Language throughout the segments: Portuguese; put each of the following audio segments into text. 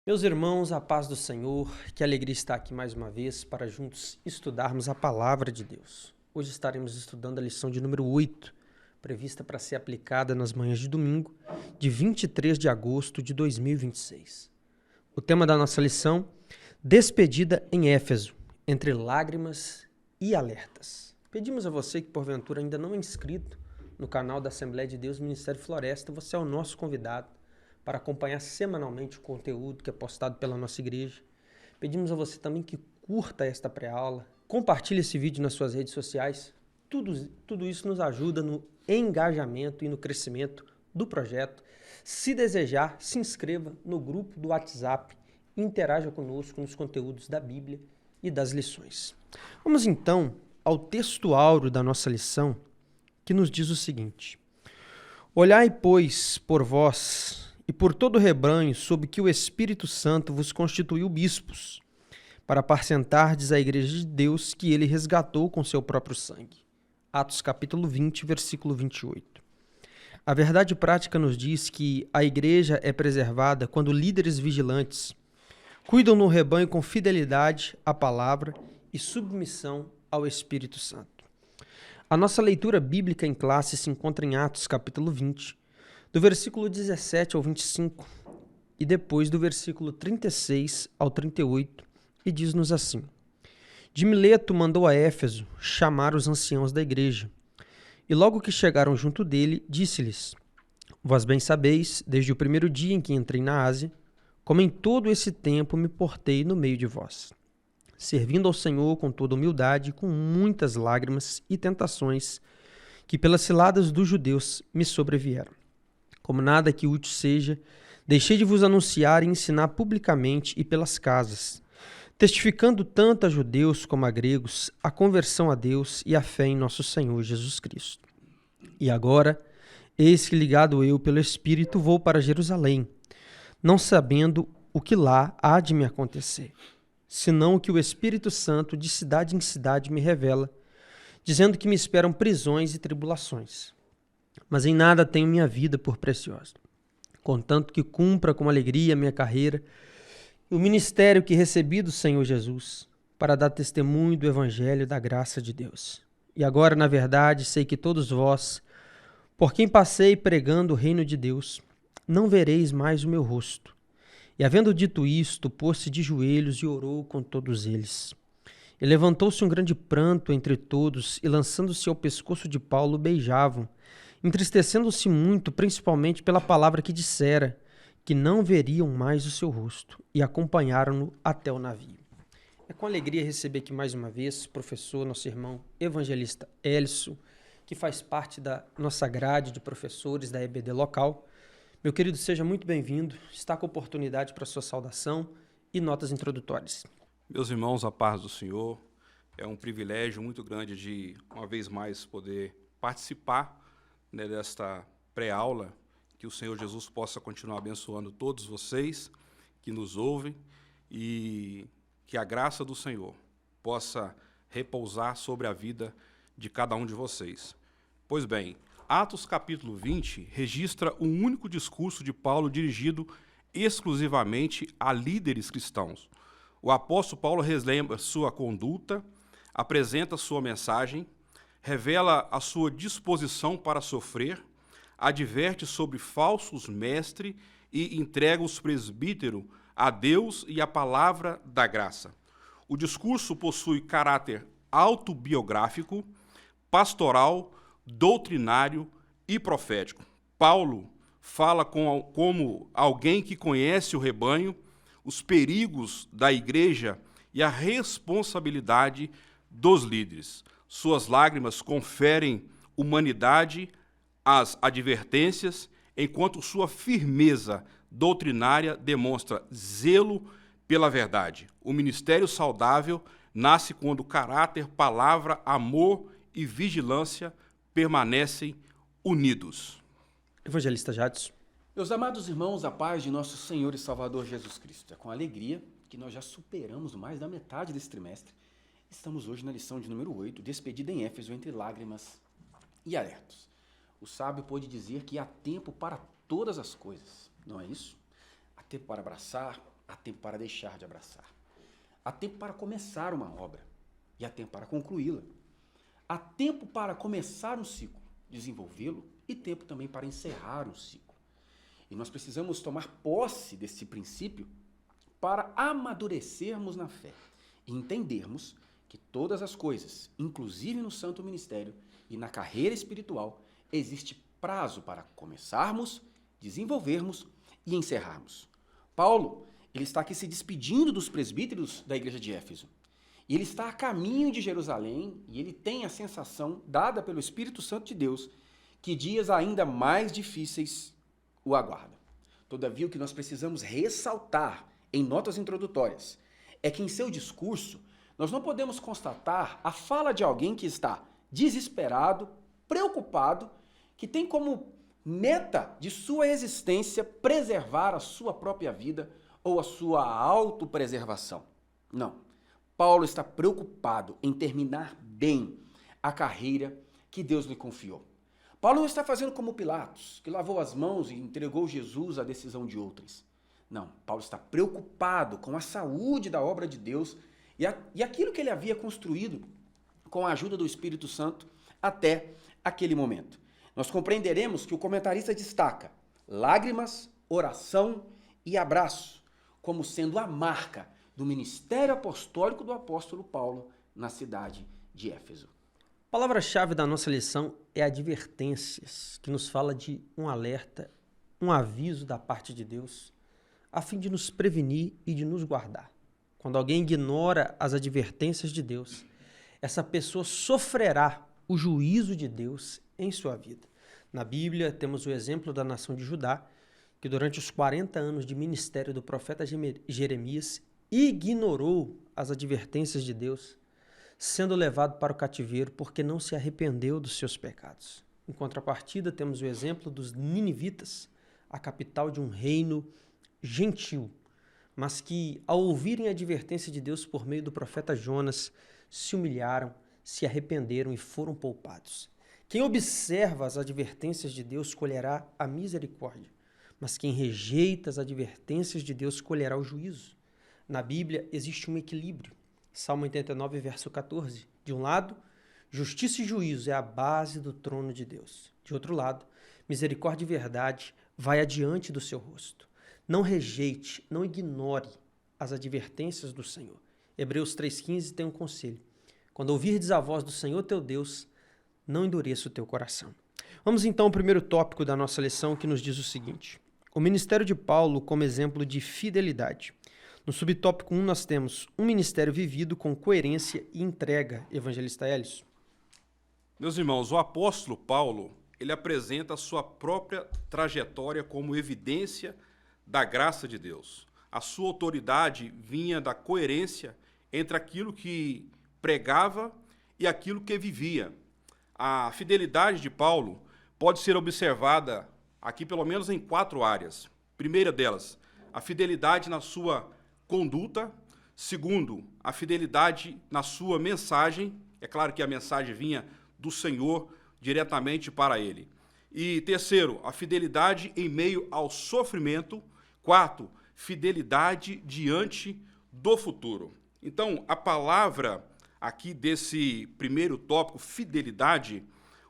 Meus irmãos, a paz do Senhor, que alegria estar aqui mais uma vez para juntos estudarmos a palavra de Deus. Hoje estaremos estudando a lição de número 8, prevista para ser aplicada nas manhãs de domingo, de 23 de agosto de 2026. O tema da nossa lição, despedida em Éfeso, entre lágrimas e alertas. Pedimos a você que porventura ainda não é inscrito no canal da Assembleia de Deus Ministério Floresta, você é o nosso convidado para acompanhar semanalmente o conteúdo que é postado pela nossa igreja. Pedimos a você também que curta esta pré-aula, compartilhe esse vídeo nas suas redes sociais. Tudo isso nos ajuda no engajamento e no crescimento do projeto. Se desejar, se inscreva no grupo do WhatsApp e interaja conosco nos conteúdos da Bíblia e das lições. Vamos então ao texto áureo da nossa lição, que nos diz o seguinte: Olhai, pois, por vós e por todo o rebanho, sob que o Espírito Santo vos constituiu bispos, para apacentardes a igreja de Deus que ele resgatou com seu próprio sangue. Atos capítulo 20, versículo 28. A verdade prática nos diz que a igreja é preservada quando líderes vigilantes cuidam no rebanho com fidelidade à palavra e submissão ao Espírito Santo. A nossa leitura bíblica em classe se encontra em Atos capítulo 20, do versículo 17 ao 25, e depois do versículo 36 ao 38, e diz-nos assim: De Mileto mandou a Éfeso chamar os anciãos da igreja, e logo que chegaram junto dele, disse-lhes: Vós bem sabeis, desde o primeiro dia em que entrei na Ásia, como em todo esse tempo me portei no meio de vós, servindo ao Senhor com toda humildade e com muitas lágrimas e tentações que pelas ciladas dos judeus me sobrevieram. Como nada que útil seja, deixei de vos anunciar e ensinar publicamente e pelas casas, testificando tanto a judeus como a gregos a conversão a Deus e a fé em nosso Senhor Jesus Cristo. E agora, eis que ligado eu pelo Espírito vou para Jerusalém, não sabendo o que lá há de me acontecer, senão o que o Espírito Santo de cidade em cidade me revela, dizendo que me esperam prisões e tribulações. Mas em nada tenho minha vida por preciosa, contanto que cumpra com alegria minha carreira e o ministério que recebi do Senhor Jesus, para dar testemunho do Evangelho da graça de Deus. E agora, na verdade, sei que todos vós, por quem passei pregando o reino de Deus, não vereis mais o meu rosto. E havendo dito isto, pôs-se de joelhos e orou com todos eles. E levantou-se um grande pranto entre todos, e lançando-se ao pescoço de Paulo, beijavam, entristecendo-se muito, principalmente pela palavra que dissera, que não veriam mais o seu rosto, e acompanharam-no até o navio. É com alegria receber aqui mais uma vez o professor, nosso irmão evangelista Elcio, que faz parte da nossa grade de professores da EBD local. Meu querido, seja muito bem-vindo. Está com oportunidade para sua saudação e notas introdutórias. Meus irmãos, a paz do Senhor. É um privilégio muito grande de, uma vez mais, poder participar, desta pré-aula, que o Senhor Jesus possa continuar abençoando todos vocês que nos ouvem e que a graça do Senhor possa repousar sobre a vida de cada um de vocês. Pois bem, Atos capítulo 20 registra um único discurso de Paulo dirigido exclusivamente a líderes cristãos. O apóstolo Paulo relembra sua conduta, apresenta sua mensagem, revela a sua disposição para sofrer, adverte sobre falsos mestres e entrega os presbíteros a Deus e a palavra da graça. O discurso possui caráter autobiográfico, pastoral, doutrinário e profético. Paulo fala como alguém que conhece o rebanho, os perigos da igreja e a responsabilidade dos líderes. Suas lágrimas conferem humanidade às advertências, enquanto sua firmeza doutrinária demonstra zelo pela verdade. O ministério saudável nasce quando caráter, palavra, amor e vigilância permanecem unidos. Evangelista Jadson. Meus amados irmãos, a paz de nosso Senhor e Salvador Jesus Cristo. É com alegria que nós já superamos mais da metade desse trimestre. Estamos hoje na lição de número 8, despedida em Éfeso entre lágrimas e alertas. O sábio pôde dizer que há tempo para todas as coisas, não é isso? Há tempo para abraçar, há tempo para deixar de abraçar. Há tempo para começar uma obra e há tempo para concluí-la. Há tempo para começar um ciclo, desenvolvê-lo e tempo também para encerrar um ciclo. E nós precisamos tomar posse desse princípio para amadurecermos na fé e entendermos que todas as coisas, inclusive no santo ministério e na carreira espiritual, existe prazo para começarmos, desenvolvermos e encerrarmos. Paulo, ele está aqui se despedindo dos presbíteros da igreja de Éfeso. E ele está a caminho de Jerusalém e ele tem a sensação, dada pelo Espírito Santo de Deus, que dias ainda mais difíceis o aguardam. Todavia, o que nós precisamos ressaltar em notas introdutórias é que em seu discurso nós não podemos constatar a fala de alguém que está desesperado, preocupado, que tem como meta de sua existência preservar a sua própria vida ou a sua autopreservação. Não. Paulo está preocupado em terminar bem a carreira que Deus lhe confiou. Paulo não está fazendo como Pilatos, que lavou as mãos e entregou Jesus à decisão de outros. Não, Paulo está preocupado com a saúde da obra de Deus e aquilo que ele havia construído com a ajuda do Espírito Santo até aquele momento. Nós compreenderemos que o comentarista destaca lágrimas, oração e abraço como sendo a marca do ministério apostólico do apóstolo Paulo na cidade de Éfeso. A palavra-chave da nossa lição é advertências, que nos fala de um alerta, um aviso da parte de Deus, a fim de nos prevenir e de nos guardar. Quando alguém ignora as advertências de Deus, essa pessoa sofrerá o juízo de Deus em sua vida. Na Bíblia, temos o exemplo da nação de Judá, que durante os 40 anos de ministério do profeta Jeremias, ignorou as advertências de Deus, sendo levado para o cativeiro porque não se arrependeu dos seus pecados. Em contrapartida, temos o exemplo dos ninivitas, a capital de um reino gentil, mas que, ao ouvirem a advertência de Deus por meio do profeta Jonas, se humilharam, se arrependeram e foram poupados. Quem observa as advertências de Deus colherá a misericórdia, mas quem rejeita as advertências de Deus colherá o juízo. Na Bíblia existe um equilíbrio. Salmo 89, verso 14. De um lado, justiça e juízo é a base do trono de Deus. De outro lado, misericórdia e verdade vai adiante do seu rosto. Não rejeite, não ignore as advertências do Senhor. Hebreus 3,15 tem um conselho. Quando ouvirdes a voz do Senhor teu Deus, não endureça o teu coração. Vamos então ao primeiro tópico da nossa lição, que nos diz o seguinte: o ministério de Paulo como exemplo de fidelidade. No subtópico 1 nós temos um ministério vivido com coerência e entrega, evangelista Hélio. Meus irmãos, o apóstolo Paulo, ele apresenta a sua própria trajetória como evidência da graça de Deus. A sua autoridade vinha da coerência entre aquilo que pregava e aquilo que vivia. A fidelidade de Paulo pode ser observada aqui pelo menos em 4 áreas. Primeira delas, a fidelidade na sua conduta. Segundo, a fidelidade na sua mensagem. É claro que a mensagem vinha do Senhor diretamente para ele. E terceiro, a fidelidade em meio ao sofrimento. Quarto, fidelidade diante do futuro. Então, a palavra aqui desse primeiro tópico, fidelidade,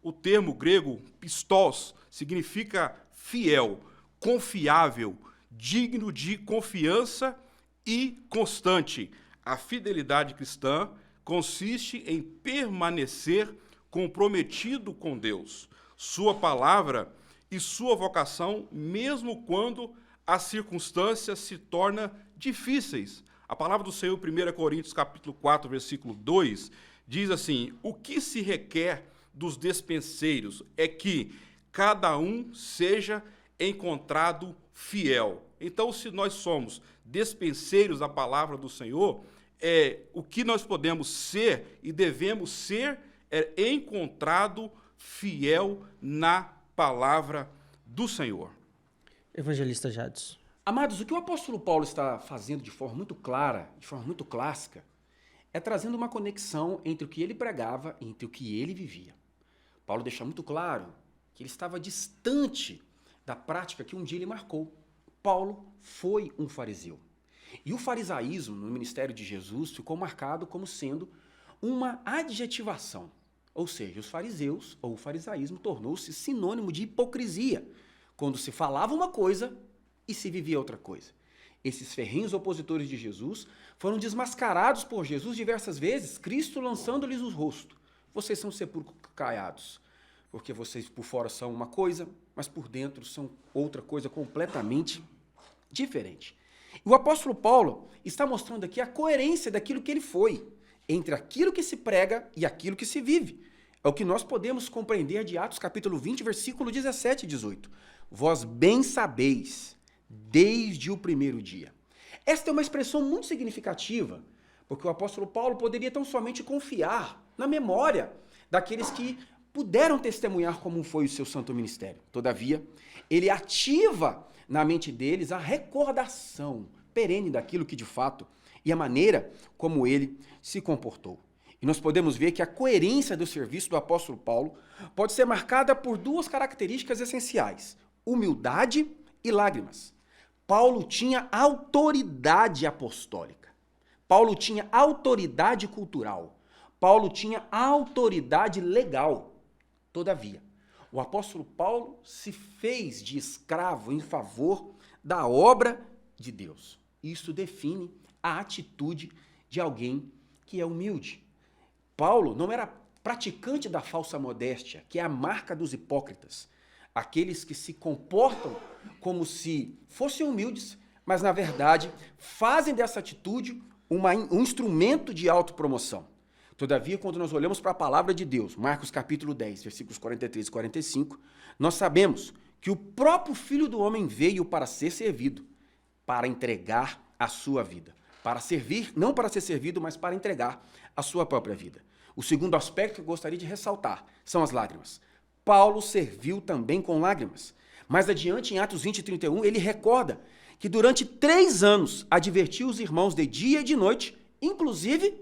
o termo grego pistos significa fiel, confiável, digno de confiança e constante. A fidelidade cristã consiste em permanecer comprometido com Deus, sua palavra e sua vocação, mesmo quando as circunstâncias se tornam difíceis. A palavra do Senhor, 1 Coríntios capítulo 4, versículo 2, diz assim: o que se requer dos despenseiros é que cada um seja encontrado fiel. Então, se nós somos despenseiros da palavra do Senhor, o que nós podemos ser e devemos ser é encontrado fiel na palavra do Senhor. Evangelista Jades. Amados, o que o apóstolo Paulo está fazendo de forma muito clara, de forma muito clássica, é trazendo uma conexão entre o que ele pregava e entre o que ele vivia. Paulo deixa muito claro que ele estava distante da prática que um dia ele marcou. Paulo foi um fariseu. E o farisaísmo no ministério de Jesus ficou marcado como sendo uma adjetivação. Ou seja, os fariseus, ou o farisaísmo, tornou-se sinônimo de hipocrisia, quando se falava uma coisa e se vivia outra coisa. Esses ferrenhos opositores de Jesus foram desmascarados por Jesus diversas vezes, Cristo lançando-lhes o rosto. Vocês são sepulcros caiados, porque vocês por fora são uma coisa, mas por dentro são outra coisa completamente diferente. E o apóstolo Paulo está mostrando aqui a coerência daquilo que ele foi, entre aquilo que se prega e aquilo que se vive. É o que nós podemos compreender de Atos capítulo 20, versículo 17 e 18. Vós bem sabeis, desde o primeiro dia. Esta é uma expressão muito significativa, porque o apóstolo Paulo poderia tão somente confiar na memória daqueles que puderam testemunhar como foi o seu santo ministério. Todavia, ele ativa na mente deles a recordação perene daquilo que de fato e a maneira como ele se comportou. E nós podemos ver que a coerência do serviço do apóstolo Paulo pode ser marcada por duas características essenciais: humildade e lágrimas. Paulo tinha autoridade apostólica. Paulo tinha autoridade cultural. Paulo tinha autoridade legal. Todavia, o apóstolo Paulo se fez de escravo em favor da obra de Deus. Isso define a atitude de alguém que é humilde. Paulo não era praticante da falsa modéstia, que é a marca dos hipócritas. Aqueles que se comportam como se fossem humildes, mas na verdade fazem dessa atitude um instrumento de autopromoção. Todavia, quando nós olhamos para a palavra de Deus, Marcos capítulo 10, versículos 43 e 45, nós sabemos que o próprio Filho do Homem veio para ser servido, para entregar a sua vida. Para servir, não para ser servido, mas para entregar a sua própria vida. O segundo aspecto que eu gostaria de ressaltar são as lágrimas. Paulo serviu também com lágrimas. Mais adiante, em Atos 20 e 31, ele recorda que durante 3 anos advertiu os irmãos de dia e de noite, inclusive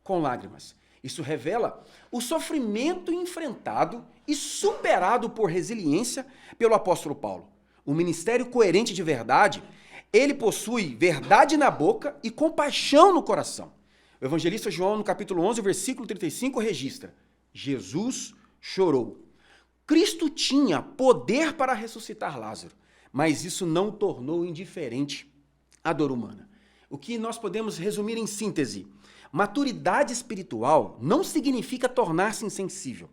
com lágrimas. Isso revela o sofrimento enfrentado e superado por resiliência pelo apóstolo Paulo. O ministério coerente de verdade, ele possui verdade na boca e compaixão no coração. O evangelista João, no capítulo 11, versículo 35, registra: Jesus chorou. Cristo tinha poder para ressuscitar Lázaro, mas isso não o tornou indiferente à dor humana. O que nós podemos resumir em síntese: maturidade espiritual não significa tornar-se insensível.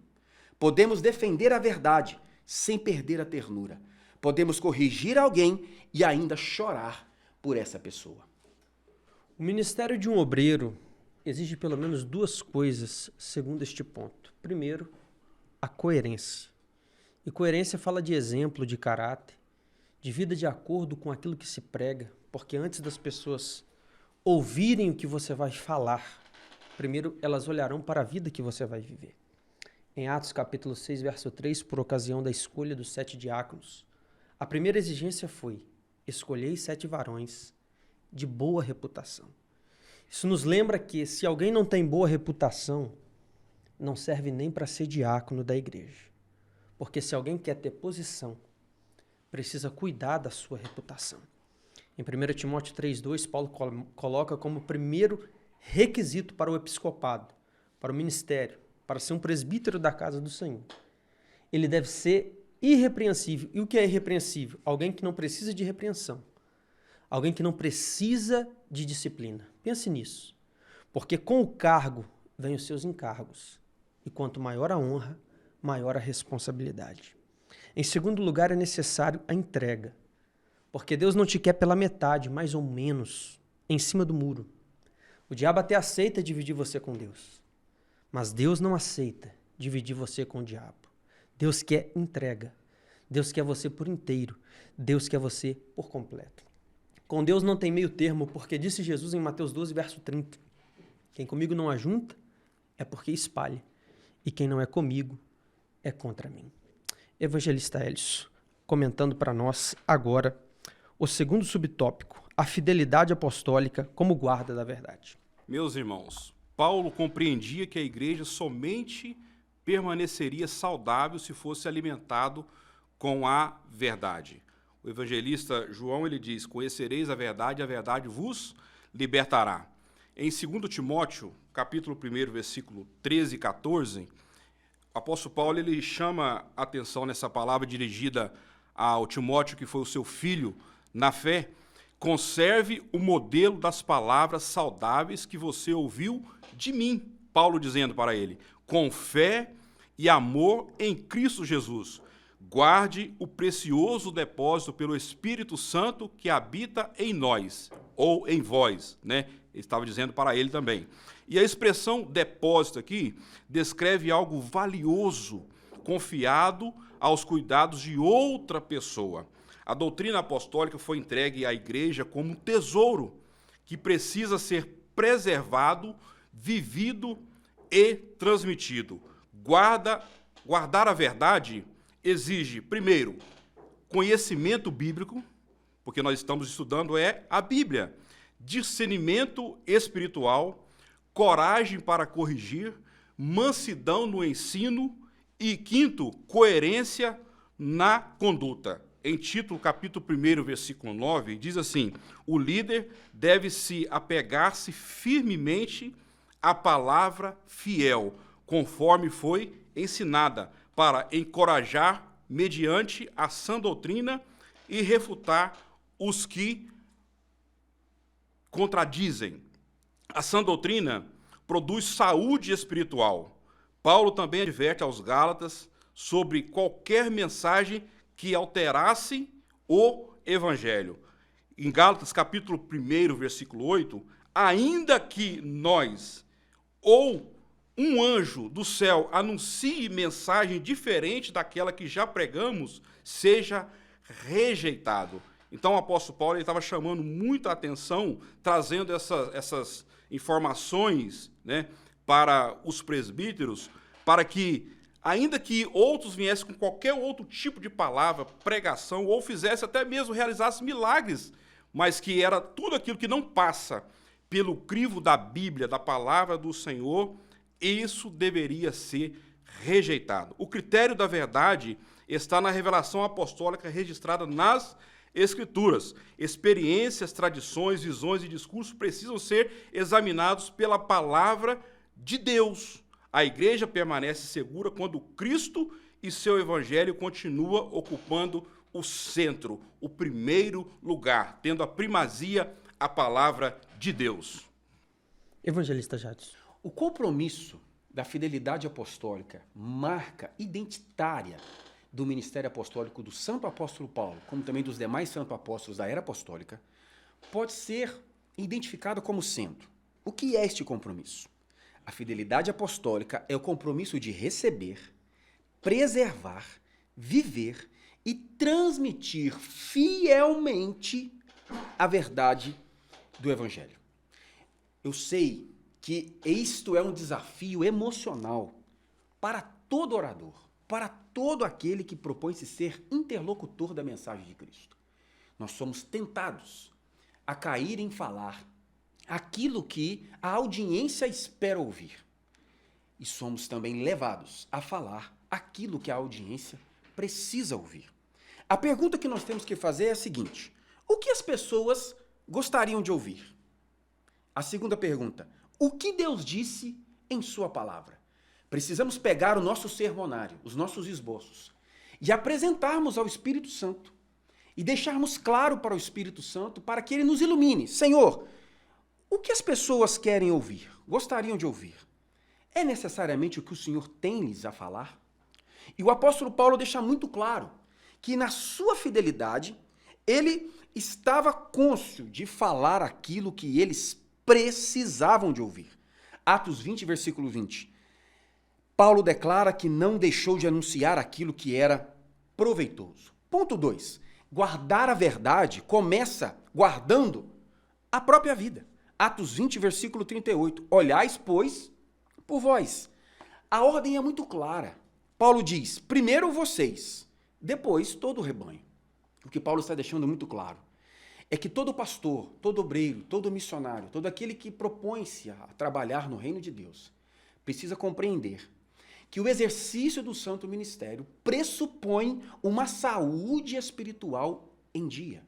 Podemos defender a verdade sem perder a ternura. Podemos corrigir alguém e ainda chorar por essa pessoa. O ministério de um obreiro exige pelo menos 2 coisas, segundo este ponto. Primeiro, a coerência. E coerência fala de exemplo, de caráter, de vida de acordo com aquilo que se prega, porque antes das pessoas ouvirem o que você vai falar, primeiro elas olharão para a vida que você vai viver. Em Atos capítulo 6, verso 3, por ocasião da escolha dos 7 diáconos, a primeira exigência foi: escolhei 7 varões de boa reputação. Isso nos lembra que se alguém não tem boa reputação, não serve nem para ser diácono da igreja. Porque se alguém quer ter posição, precisa cuidar da sua reputação. Em 1 Timóteo 3,2, Paulo coloca como primeiro requisito para o episcopado, para o ministério, para ser um presbítero da casa do Senhor: ele deve ser irrepreensível. E o que é irrepreensível? Alguém que não precisa de repreensão. Alguém que não precisa de disciplina. Pense nisso. Porque com o cargo vêm os seus encargos. E quanto maior a honra, maior a responsabilidade. Em segundo lugar, é necessário a entrega. Porque Deus não te quer pela metade, mais ou menos, em cima do muro. O diabo até aceita dividir você com Deus. Mas Deus não aceita dividir você com o diabo. Deus quer entrega. Deus quer você por inteiro. Deus quer você por completo. Com Deus não tem meio termo, porque disse Jesus em Mateus 12, verso 30. Quem comigo não ajunta é porque espalha. E quem não é comigo é contra mim. Evangelista Hélio, comentando para nós agora o segundo subtópico: a fidelidade apostólica como guarda da verdade. Meus irmãos, Paulo compreendia que a igreja somente permaneceria saudável se fosse alimentado com a verdade. o evangelista João, ele diz: conhecereis a verdade vos libertará. Em 2 Timóteo, capítulo 1, versículo 13 e 14, o apóstolo Paulo ele chama a atenção nessa palavra dirigida ao Timóteo, que foi o seu filho na fé: conserve o modelo das palavras saudáveis que você ouviu de mim. Paulo dizendo para ele: com fé e amor em Cristo Jesus, guarde o precioso depósito pelo Espírito Santo que habita em nós, ou em vós, né? Ele estava dizendo para ele também. E a expressão depósito aqui descreve algo valioso, confiado aos cuidados de outra pessoa. A doutrina apostólica foi entregue à igreja como um tesouro que precisa ser preservado, vivido e transmitido. Guardar a verdade exige, primeiro, conhecimento bíblico, porque nós estamos estudando a Bíblia, discernimento espiritual, coragem para corrigir, mansidão no ensino e, quinto, coerência na conduta. Em Tito, capítulo 1, versículo 9, diz assim: o líder deve se apegar-se firmemente à palavra fiel, conforme foi ensinada, para encorajar mediante a sã doutrina e refutar os que contradizem. A sã doutrina produz saúde espiritual. Paulo também adverte aos Gálatas sobre qualquer mensagem que alterasse o evangelho. Em Gálatas, capítulo 1, versículo 8, ainda que nós ou um anjo do céu anuncie mensagem diferente daquela que já pregamos, seja rejeitado. Então o apóstolo Paulo estava chamando muita atenção, trazendo essas informações, né, para os presbíteros, para que, ainda que outros viessem com qualquer outro tipo de palavra, pregação, ou fizesse até mesmo, realizasse milagres, mas que era tudo aquilo que não passa pelo crivo da Bíblia, da palavra do Senhor, isso deveria ser rejeitado. O critério da verdade está na revelação apostólica registrada nas Escrituras. Experiências, tradições, visões e discursos precisam ser examinados pela palavra de Deus. A igreja permanece segura quando Cristo e seu evangelho continua ocupando o centro, o primeiro lugar, tendo a primazia a palavra de Deus. Evangelista Jadson. O compromisso da fidelidade apostólica, marca identitária do ministério apostólico do Santo Apóstolo Paulo, como também dos demais santos apóstolos da era apostólica, pode ser identificado como sendo: o que é este compromisso? A fidelidade apostólica é o compromisso de receber, preservar, viver e transmitir fielmente a verdade do Evangelho. Eu sei que isto é um desafio emocional para todo orador, para todo aquele que propõe-se ser interlocutor da mensagem de Cristo. Nós somos tentados a cair em falar aquilo que a audiência espera ouvir. E somos também levados a falar aquilo que a audiência precisa ouvir. A pergunta que nós temos que fazer é a seguinte: o que as pessoas gostariam de ouvir? A segunda pergunta: o que Deus disse em sua palavra? Precisamos pegar o nosso sermonário, os nossos esboços, e apresentarmos ao Espírito Santo e deixarmos claro para o Espírito Santo para que ele nos ilumine. Senhor, o que as pessoas querem ouvir, gostariam de ouvir? É necessariamente o que o Senhor tem-lhes a falar? E o apóstolo Paulo deixa muito claro que na sua fidelidade ele estava cônscio de falar aquilo que eles precisavam de ouvir. Atos 20, versículo 20. Paulo declara que não deixou de anunciar aquilo que era proveitoso. Ponto 2. Guardar a verdade começa guardando a própria vida. Atos 20, versículo 38. Olhais, pois, por vós. A ordem é muito clara. Paulo diz: primeiro vocês, depois todo o rebanho. O que Paulo está deixando muito claro é que todo pastor, todo obreiro, todo missionário, todo aquele que propõe-se a trabalhar no reino de Deus, precisa compreender que o exercício do santo ministério pressupõe uma saúde espiritual em dia.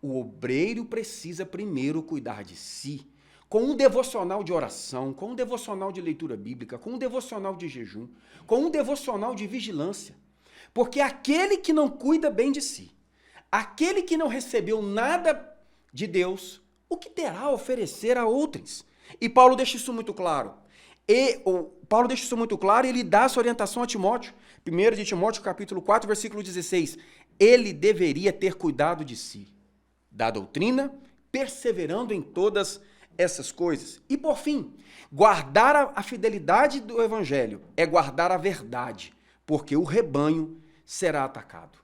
O obreiro precisa primeiro cuidar de si, com um devocional de oração, com um devocional de leitura bíblica, com um devocional de jejum, com um devocional de vigilância. Porque aquele que não cuida bem de si, aquele que não recebeu nada de Deus, o que terá a oferecer a outros? E Paulo deixa isso muito claro. E ele dá essa orientação a Timóteo. 1 de Timóteo, capítulo 4, versículo 16. Ele deveria ter cuidado de si, da doutrina, perseverando em todas essas coisas. E por fim, guardar a fidelidade do evangelho é guardar a verdade, porque o rebanho será atacado.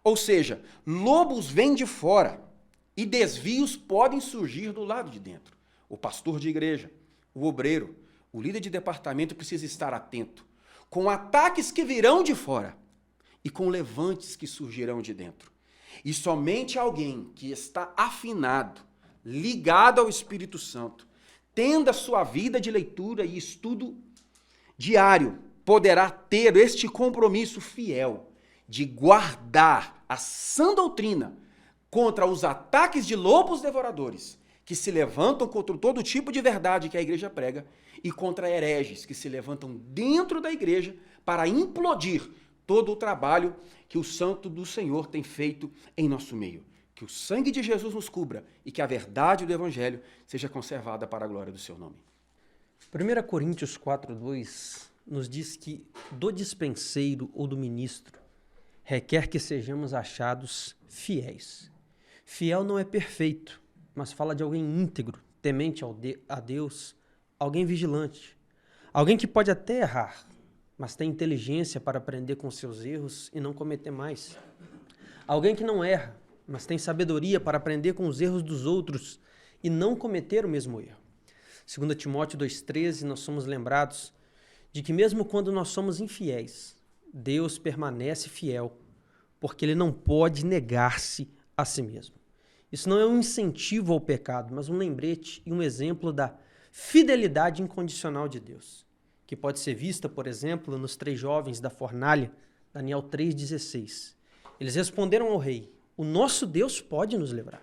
Ou seja, lobos vêm de fora e desvios podem surgir do lado de dentro. O pastor de igreja, o obreiro, o líder de departamento precisa estar atento com ataques que virão de fora e com levantes que surgirão de dentro. E somente alguém que está afinado, ligado ao Espírito Santo, tendo a sua vida de leitura e estudo diário, poderá ter este compromisso fiel de guardar a sã doutrina contra os ataques de lobos devoradores que se levantam contra todo tipo de verdade que a igreja prega e contra hereges que se levantam dentro da igreja para implodir todo o trabalho que o santo do Senhor tem feito em nosso meio. Que o sangue de Jesus nos cubra e que a verdade do evangelho seja conservada para a glória do seu nome. 1 Coríntios 4:2 nos diz que do dispenseiro ou do ministro requer que sejamos achados fiéis. Fiel não é perfeito, mas fala de alguém íntegro, temente a Deus, alguém vigilante, alguém que pode até errar, mas tem inteligência para aprender com seus erros e não cometer mais. Alguém que não erra, mas tem sabedoria para aprender com os erros dos outros e não cometer o mesmo erro. 2 Timóteo 2,13, nós somos lembrados de que mesmo quando nós somos infiéis, Deus permanece fiel, porque Ele não pode negar-se a si mesmo. Isso não é um incentivo ao pecado, mas um lembrete e um exemplo da fidelidade incondicional de Deus, que pode ser vista, por exemplo, nos 3 jovens da fornalha, Daniel 3,16. Eles responderam ao rei: o nosso Deus pode nos livrar,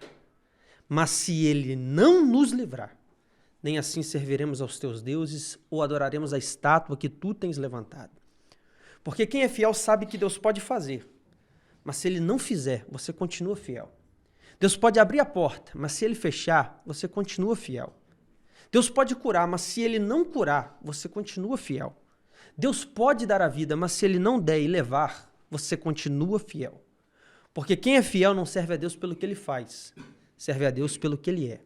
mas se Ele não nos livrar, nem assim serviremos aos teus deuses ou adoraremos a estátua que tu tens levantado. Porque quem é fiel sabe que Deus pode fazer, mas se Ele não fizer, você continua fiel. Deus pode abrir a porta, mas se Ele fechar, você continua fiel. Deus pode curar, mas se Ele não curar, você continua fiel. Deus pode dar a vida, mas se Ele não der e levar, você continua fiel. Porque quem é fiel não serve a Deus pelo que Ele faz, serve a Deus pelo que Ele é.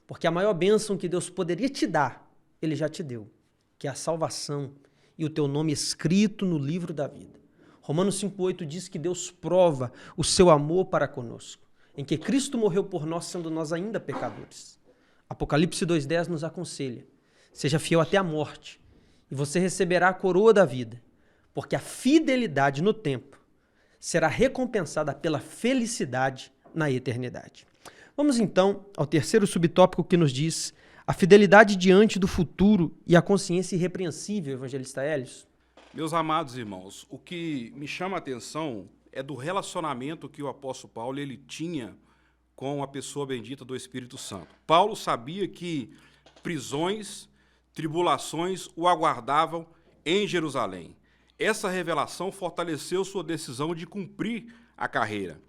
Porque a maior bênção que Deus poderia te dar, Ele já te deu, que é a salvação e o teu nome escrito no livro da vida. Romanos 5,8 diz que Deus prova o seu amor para conosco, em que Cristo morreu por nós, sendo nós ainda pecadores. Apocalipse 2,10 nos aconselha: seja fiel até a morte, e você receberá a coroa da vida, porque a fidelidade no tempo será recompensada pela felicidade na eternidade. Vamos então ao terceiro subtópico que nos diz a fidelidade diante do futuro e a consciência irrepreensível, evangelista Hélios. Meus amados irmãos, o que me chama a atenção é do relacionamento que o apóstolo Paulo ele tinha com a pessoa bendita do Espírito Santo. Paulo sabia que prisões, tribulações o aguardavam em Jerusalém. Essa revelação fortaleceu sua decisão de cumprir a carreira.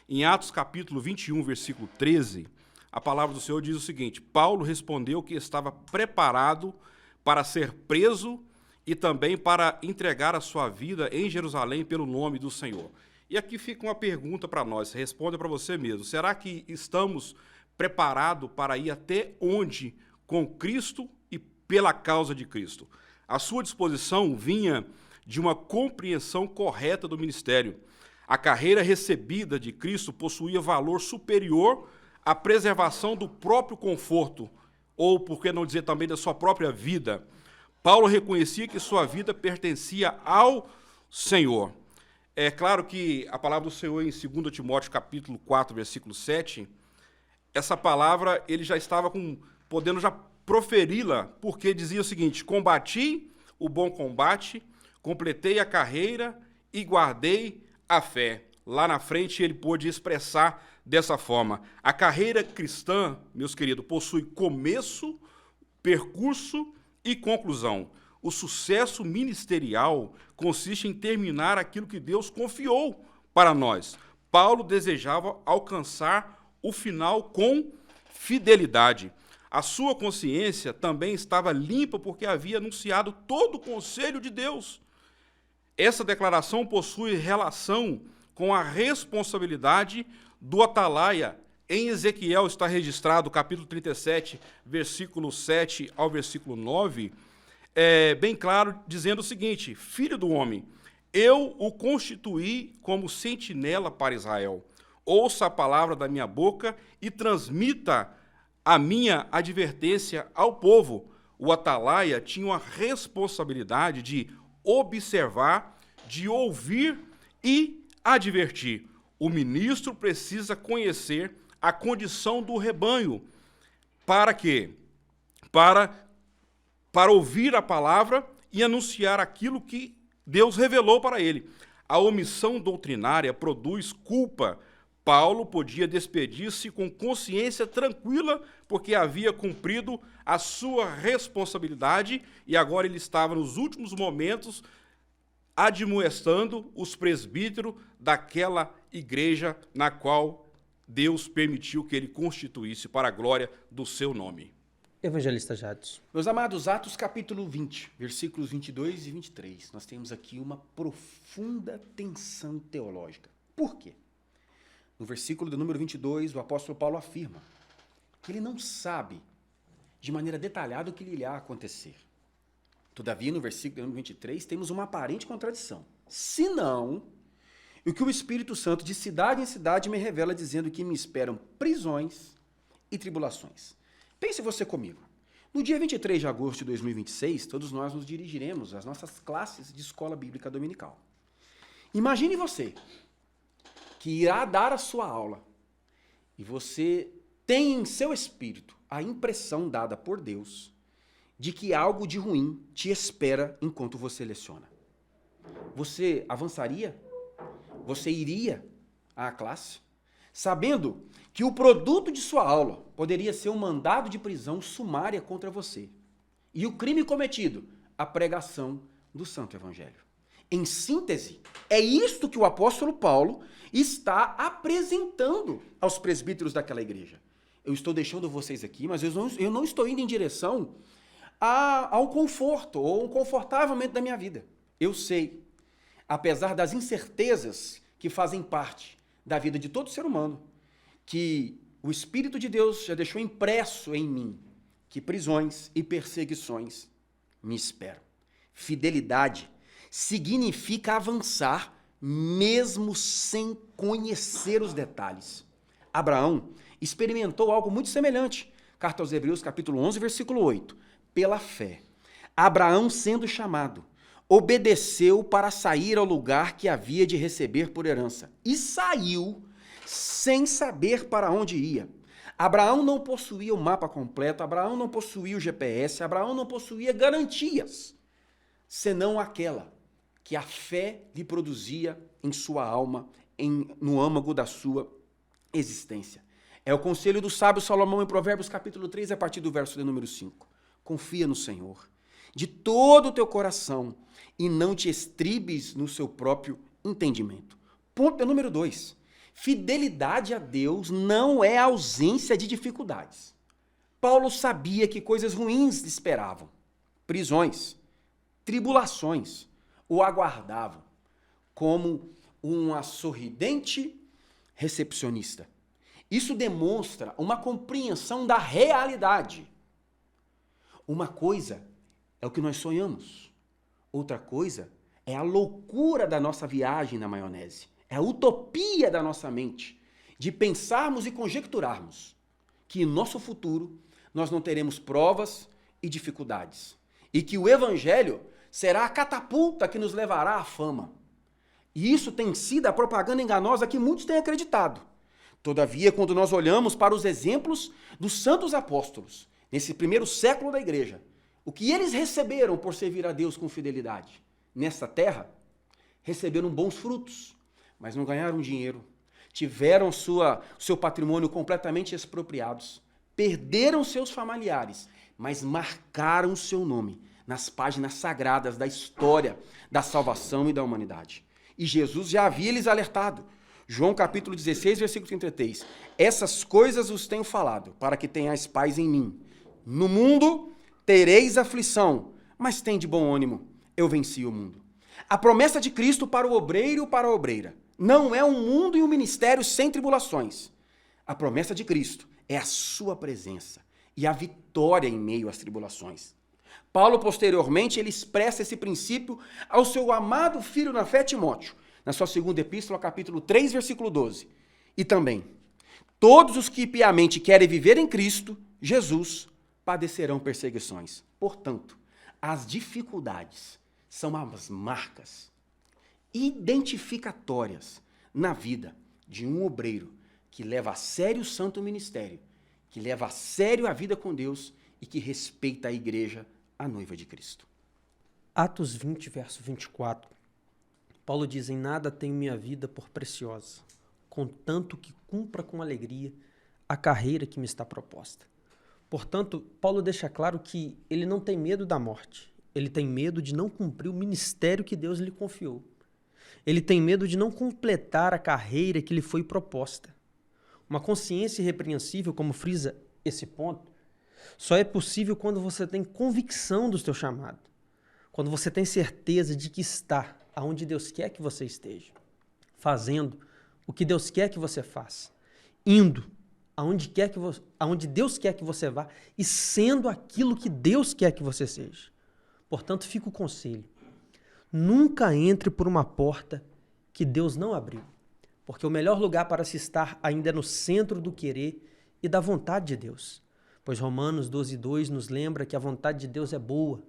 Em Atos capítulo 21, versículo 13, a palavra do Senhor diz o seguinte: Paulo respondeu que estava preparado para ser preso e também para entregar a sua vida em Jerusalém pelo nome do Senhor. E aqui fica uma pergunta para nós, responda para você mesmo. Será que estamos preparados para ir até onde com Cristo e pela causa de Cristo? A sua disposição vinha de uma compreensão correta do ministério. A carreira recebida de Cristo possuía valor superior à preservação do próprio conforto, ou, por que não dizer também, da sua própria vida. Paulo reconhecia que sua vida pertencia ao Senhor. É claro que a palavra do Senhor em 2 Timóteo capítulo 4, versículo 7, essa palavra ele já estava podendo já proferi-la, porque dizia o seguinte: combati o bom combate, completei a carreira e guardei a fé. lá na frente ele pôde expressar dessa forma: a carreira cristã, meus queridos, possui começo, percurso e conclusão. O sucesso ministerial consiste em terminar aquilo que Deus confiou para nós. Paulo desejava alcançar o final com fidelidade. A sua consciência também estava limpa porque havia anunciado todo o conselho de Deus. Essa declaração possui relação com a responsabilidade do atalaia. Em Ezequiel está registrado, capítulo 37, versículo 7 ao versículo 9, bem claro, dizendo o seguinte: filho do homem, eu o constituí como sentinela para Israel. Ouça a palavra da minha boca e transmita a minha advertência ao povo. O atalaia tinha uma responsabilidade de observar, de ouvir e advertir. O ministro precisa conhecer a condição do rebanho. Para quê? Para ouvir a palavra e anunciar aquilo que Deus revelou para ele. A omissão doutrinária produz culpa. Paulo podia despedir-se com consciência tranquila, porque havia cumprido a sua responsabilidade e agora ele estava nos últimos momentos admoestando os presbíteros daquela igreja na qual Deus permitiu que ele constituísse para a glória do seu nome. Evangelista Jadson. Meus amados, Atos capítulo 20, versículos 22 e 23, nós temos aqui uma profunda tensão teológica. Por quê? No versículo do número 22, o apóstolo Paulo afirma que ele não sabe de maneira detalhada o que lhe irá acontecer. Todavia, no versículo número 23, temos uma aparente contradição. Se não, o que o Espírito Santo de cidade em cidade me revela, dizendo que me esperam prisões e tribulações. Pense você comigo. No dia 23 de agosto de 2026, todos nós nos dirigiremos às nossas classes de escola bíblica dominical. Imagine você que irá dar a sua aula e você tem em seu espírito a impressão dada por Deus de que algo de ruim te espera enquanto você leciona. Você avançaria? Você iria à classe? Sabendo que o produto de sua aula poderia ser um mandado de prisão sumária contra você. E o crime cometido, a pregação do Santo Evangelho. Em síntese, é isto que o apóstolo Paulo está apresentando aos presbíteros daquela igreja. Eu estou deixando vocês aqui, mas eu não estou indo em direção ao conforto ou um confortável momento da minha vida. Eu sei, apesar das incertezas que fazem parte da vida de todo ser humano, que o Espírito de Deus já deixou impresso em mim que prisões e perseguições me esperam. Fidelidade significa avançar mesmo sem conhecer os detalhes. Abraão experimentou algo muito semelhante. Carta aos Hebreus, capítulo 11, versículo 8. Pela fé, Abraão, sendo chamado, obedeceu para sair ao lugar que havia de receber por herança. E saiu sem saber para onde ia. Abraão não possuía o mapa completo, Abraão não possuía o GPS, Abraão não possuía garantias, senão aquela que a fé lhe produzia em sua alma, no âmago da sua existência. É o conselho do sábio Salomão em Provérbios capítulo 3, a partir do verso de número 5. Confia no Senhor de todo o teu coração e não te estribes no seu próprio entendimento. Ponto número 2. Fidelidade a Deus não é ausência de dificuldades. Paulo sabia que coisas ruins lhe esperavam. Prisões, tribulações o aguardavam como uma sorridente recepcionista. Isso demonstra uma compreensão da realidade. Uma coisa é o que nós sonhamos. Outra coisa é a loucura da nossa viagem na maionese. É a utopia da nossa mente de pensarmos e conjecturarmos que em nosso futuro nós não teremos provas e dificuldades. E que o Evangelho será a catapulta que nos levará à fama. E isso tem sido a propaganda enganosa que muitos têm acreditado. Todavia, quando nós olhamos para os exemplos dos santos apóstolos, nesse primeiro século da igreja, o que eles receberam por servir a Deus com fidelidade nesta terra, receberam bons frutos, mas não ganharam dinheiro. Tiveram seu patrimônio completamente expropriados. Perderam seus familiares, mas marcaram o seu nome nas páginas sagradas da história da salvação e da humanidade. E Jesus já havia lhes alertado. João capítulo 16, versículo 33. Essas coisas os tenho falado, para que tenhais paz em mim. No mundo tereis aflição, mas tende bom ânimo. Eu venci o mundo. A promessa de Cristo para o obreiro e para a obreira não é um mundo e um ministério sem tribulações. A promessa de Cristo é a sua presença e a vitória em meio às tribulações. Paulo, posteriormente, ele expressa esse princípio ao seu amado filho na fé, Timóteo, na sua segunda epístola, capítulo 3, versículo 12. E também, todos os que piamente querem viver em Cristo, Jesus, padecerão perseguições. Portanto, as dificuldades são as marcas identificatórias na vida de um obreiro que leva a sério o santo ministério, que leva a sério a vida com Deus e que respeita a igreja, a noiva de Cristo. Atos 20, verso 24. Paulo diz: em nada tenho minha vida por preciosa, contanto que cumpra com alegria a carreira que me está proposta. Portanto, Paulo deixa claro que ele não tem medo da morte. Ele tem medo de não cumprir o ministério que Deus lhe confiou. Ele tem medo de não completar a carreira que lhe foi proposta. Uma consciência irrepreensível, como frisa esse ponto, só é possível quando você tem convicção do seu chamado. Quando você tem certeza de que está aonde Deus quer que você esteja. Fazendo o que Deus quer que você faça. Indo aonde Deus quer que você vá e sendo aquilo que Deus quer que você seja. Portanto, fica o conselho. Nunca entre por uma porta que Deus não abriu, porque o melhor lugar para se estar ainda é no centro do querer e da vontade de Deus. Pois Romanos 12:2 nos lembra que a vontade de Deus é boa,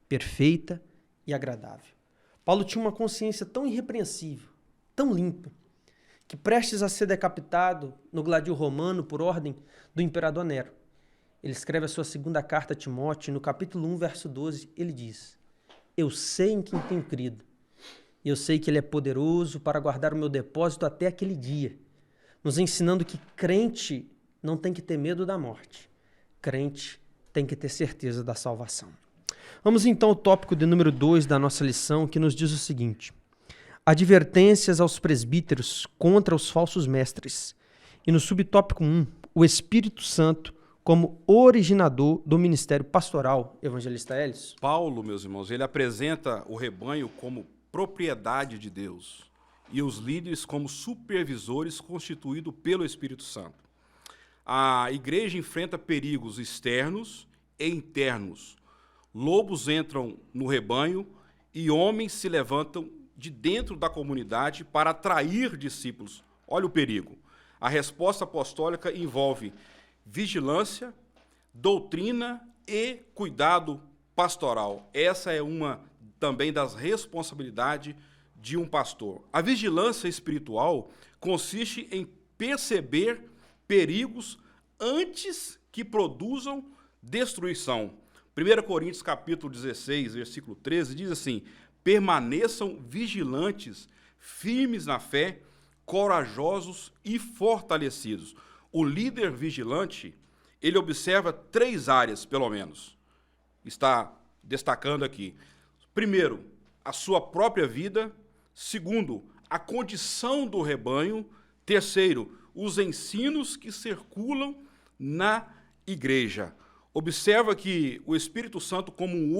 perfeita e agradável. Paulo tinha uma consciência tão irrepreensível, tão limpa, que prestes a ser decapitado no gladio romano por ordem do imperador Nero, ele escreve a sua segunda carta a Timóteo, no capítulo 1, verso 12, ele diz: eu sei em quem tenho crido, e eu sei que ele é poderoso para guardar o meu depósito até aquele dia, nos ensinando que crente não tem que ter medo da morte, crente tem que ter certeza da salvação. Vamos então ao tópico de número 2 da nossa lição, que nos diz o seguinte: advertências aos presbíteros contra os falsos mestres. E no subtópico 1, o Espírito Santo como originador do ministério pastoral. Evangelista Elis. Paulo, meus irmãos, ele apresenta o rebanho como propriedade de Deus e os líderes como supervisores constituídos pelo Espírito Santo. A igreja enfrenta perigos externos e internos. Lobos entram no rebanho e homens se levantam de dentro da comunidade para atrair discípulos. Olha o perigo. A resposta apostólica envolve vigilância, doutrina e cuidado pastoral. Essa é uma também das responsabilidades de um pastor. A vigilância espiritual consiste em perceber perigos antes que produzam destruição. 1 Coríntios capítulo 16, versículo 13, diz assim: permaneçam vigilantes, firmes na fé, corajosos e fortalecidos. O líder vigilante, ele observa 3 áreas, pelo menos. Está destacando aqui. Primeiro, a sua própria vida. Segundo, a condição do rebanho. Terceiro, os ensinos que circulam na igreja. Observa que o Espírito Santo, como um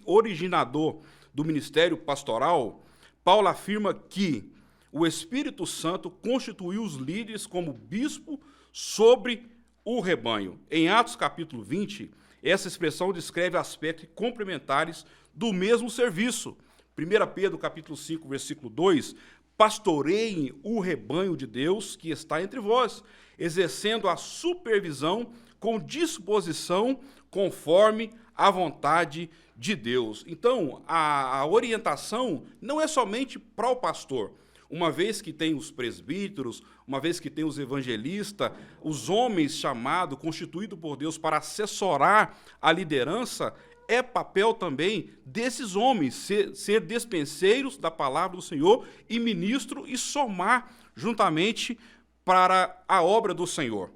originador do ministério pastoral, Paulo afirma que o Espírito Santo constituiu os líderes como bispo sobre o rebanho. Em Atos capítulo 20, essa expressão descreve aspectos complementares do mesmo serviço. 1 Pedro capítulo 5, versículo 2, pastoreiem o rebanho de Deus que está entre vós, exercendo a supervisão com disposição conforme a vontade de Deus. Então, a orientação não é somente para o pastor. Uma vez que tem os presbíteros, uma vez que tem os evangelistas, os homens chamados, constituídos por Deus para assessorar a liderança, é papel também desses homens, ser despenseiros da palavra do Senhor e ministro e somar juntamente para a obra do Senhor.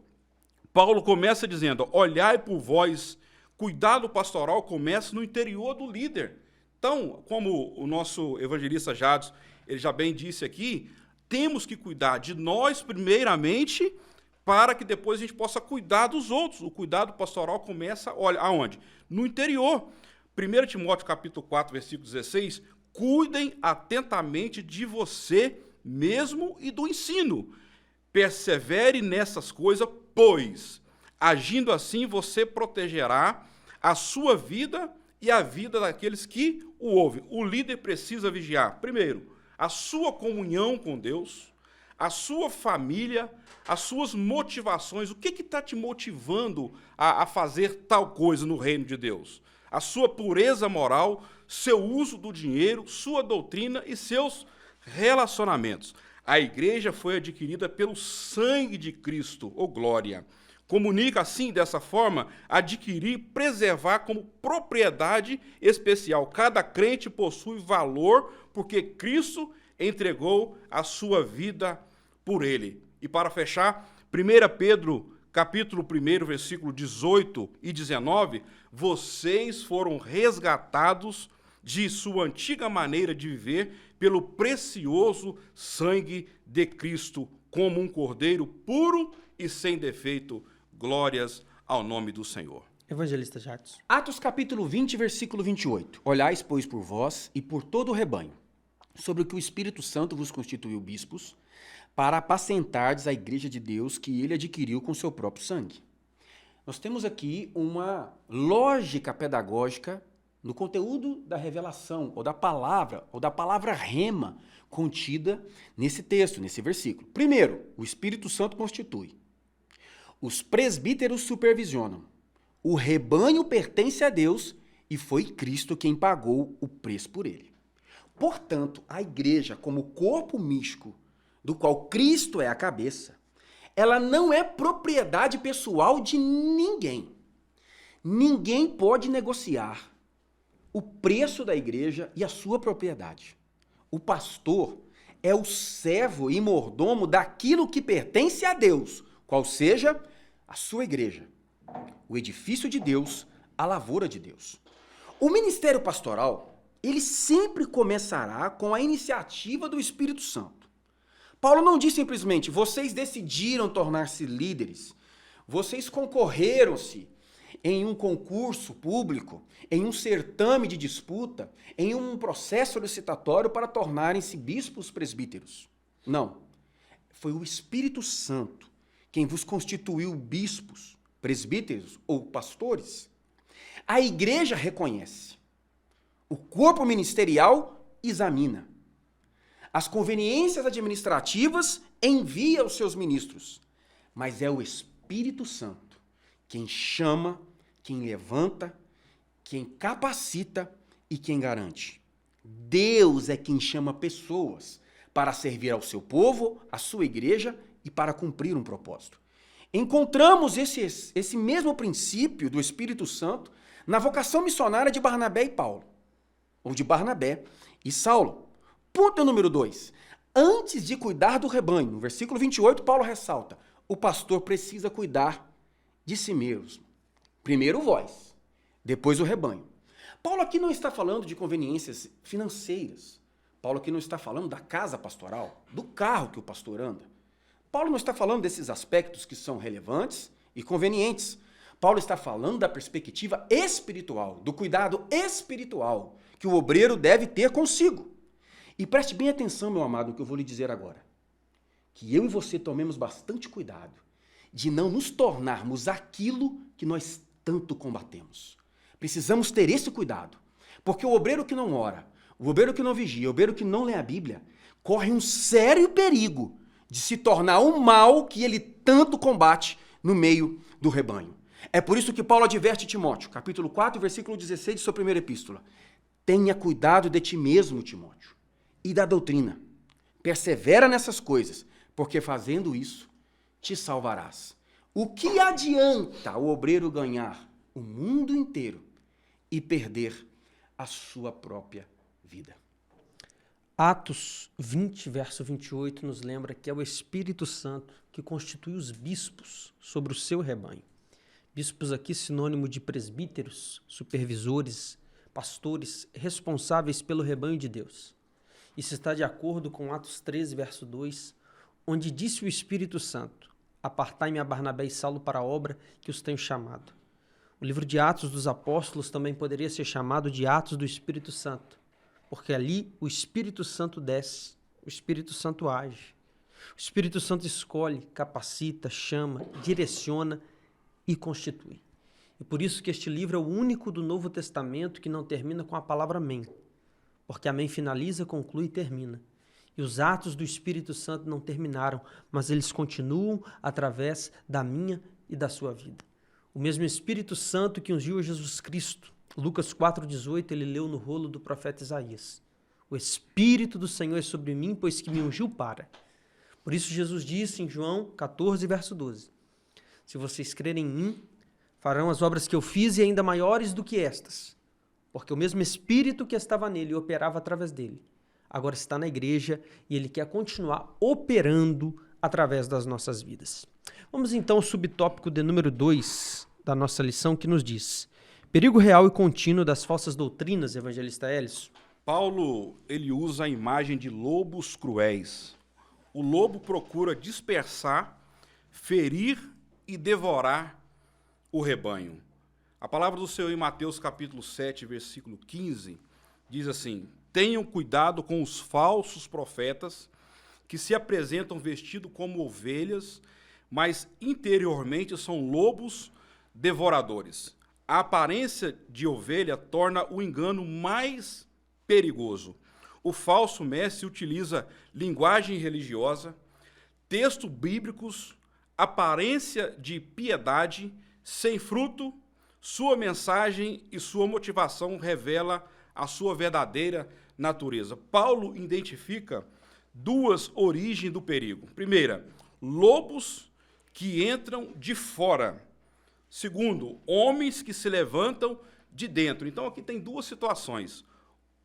Paulo começa dizendo, olhai por vós, cuidado pastoral começa no interior do líder. Então, como o nosso evangelista Jados, ele já bem disse aqui, temos que cuidar de nós primeiramente, para que depois a gente possa cuidar dos outros. O cuidado pastoral começa, olha, aonde? No interior. 1 Timóteo capítulo 4, versículo 16, cuidem atentamente de você mesmo e do ensino. Persevere nessas coisas, pois, agindo assim, você protegerá a sua vida e a vida daqueles que o ouvem. O líder precisa vigiar, primeiro, a sua comunhão com Deus, a sua família, as suas motivações. O que está te motivando a fazer tal coisa no reino de Deus? A sua pureza moral, seu uso do dinheiro, sua doutrina e seus relacionamentos. A igreja foi adquirida pelo sangue de Cristo, ô glória. Comunica assim, dessa forma, adquirir, preservar como propriedade especial. Cada crente possui valor porque Cristo entregou a sua vida por ele. E para fechar, 1 Pedro, capítulo 1, versículo 18 e 19, vocês foram resgatados de sua antiga maneira de viver pelo precioso sangue de Cristo, como um cordeiro puro e sem defeito. Glórias ao nome do Senhor. Evangelista Jatos. Atos capítulo 20, versículo 28. Olhais, pois, por vós e por todo o rebanho, sobre o que o Espírito Santo vos constituiu bispos, para apacentardes a igreja de Deus que ele adquiriu com seu próprio sangue. Nós temos aqui uma lógica pedagógica no conteúdo da revelação, ou da palavra rema, contida nesse texto, nesse versículo. Primeiro, o Espírito Santo constitui. Os presbíteros supervisionam. O rebanho pertence a Deus e foi Cristo quem pagou o preço por ele. Portanto, a igreja, como corpo místico, do qual Cristo é a cabeça, ela não é propriedade pessoal de ninguém. Ninguém pode negociar o preço da igreja e a sua propriedade. O pastor é o servo e mordomo daquilo que pertence a Deus, qual seja a sua igreja, o edifício de Deus, a lavoura de Deus. O ministério pastoral, ele sempre começará com a iniciativa do Espírito Santo. Paulo não diz simplesmente, vocês decidiram tornar-se líderes, vocês concorreram-se em um concurso público, em um certame de disputa, em um processo licitatório para tornarem-se bispos presbíteros. Não. Foi o Espírito Santo quem vos constituiu bispos, presbíteros ou pastores. A igreja reconhece. O corpo ministerial examina. As conveniências administrativas envia aos seus ministros. Mas é o Espírito Santo quem chama, quem levanta, quem capacita e quem garante. Deus é quem chama pessoas para servir ao seu povo, à sua igreja e para cumprir um propósito. Encontramos esse mesmo princípio do Espírito Santo na vocação missionária de Barnabé e Paulo, ou de Barnabé e Saulo. Ponto número 2. Antes de cuidar do rebanho, no versículo 28, Paulo ressalta, o pastor precisa cuidar de si mesmo. Primeiro vós, depois o rebanho. Paulo aqui não está falando de conveniências financeiras. Paulo aqui não está falando da casa pastoral, do carro que o pastor anda. Paulo não está falando desses aspectos que são relevantes e convenientes. Paulo está falando da perspectiva espiritual, do cuidado espiritual que o obreiro deve ter consigo. E preste bem atenção, meu amado, no que eu vou lhe dizer agora. Que eu e você tomemos bastante cuidado de não nos tornarmos aquilo que nós tanto combatemos. Precisamos ter esse cuidado, porque o obreiro que não ora, o obreiro que não vigia, o obreiro que não lê a Bíblia, corre um sério perigo de se tornar o mal que ele tanto combate no meio do rebanho. É por isso que Paulo adverte Timóteo, capítulo 4, versículo 16 de sua primeira epístola. Tenha cuidado de ti mesmo, Timóteo, e da doutrina. Persevera nessas coisas, porque fazendo isso, te salvarás. O que adianta o obreiro ganhar o mundo inteiro e perder a sua própria vida. Atos 20, verso 28, nos lembra que é o Espírito Santo que constitui os bispos sobre o seu rebanho. Bispos aqui sinônimo de presbíteros, supervisores, pastores, responsáveis pelo rebanho de Deus. Isso está de acordo com Atos 13, verso 2, onde disse o Espírito Santo: apartai-me a Barnabé e Saulo para a obra que os tenho chamado. O livro de Atos dos Apóstolos também poderia ser chamado de Atos do Espírito Santo, porque ali o Espírito Santo desce, o Espírito Santo age. O Espírito Santo escolhe, capacita, chama, direciona e constitui. E por isso que este livro é o único do Novo Testamento que não termina com a palavra amém, porque amém finaliza, conclui e termina. E os atos do Espírito Santo não terminaram, mas eles continuam através da minha e da sua vida. O mesmo Espírito Santo que ungiu a Jesus Cristo, Lucas 4,18, ele leu no rolo do profeta Isaías: o Espírito do Senhor é sobre mim, pois que me ungiu para. Por isso Jesus disse em João 14, verso 12, se vocês crerem em mim, farão as obras que eu fiz e ainda maiores do que estas, porque o mesmo Espírito que estava nele e operava através dele, agora está na igreja e ele quer continuar operando através das nossas vidas. Vamos então ao subtópico de número 2 da nossa lição, que nos diz: perigo real e contínuo das falsas doutrinas, evangelista Hélio. Paulo, ele usa a imagem de lobos cruéis. O lobo procura dispersar, ferir e devorar o rebanho. A palavra do Senhor em Mateus capítulo 7, versículo 15, diz assim: tenham cuidado com os falsos profetas que se apresentam vestidos como ovelhas, mas interiormente são lobos devoradores. A aparência de ovelha torna o engano mais perigoso. O falso mestre utiliza linguagem religiosa, textos bíblicos, aparência de piedade, sem fruto. Sua mensagem e sua motivação revela a sua verdadeira natureza. Paulo identifica duas origens do perigo. Primeira, lobos que entram de fora. Segundo, homens que se levantam de dentro. Então aqui tem duas situações.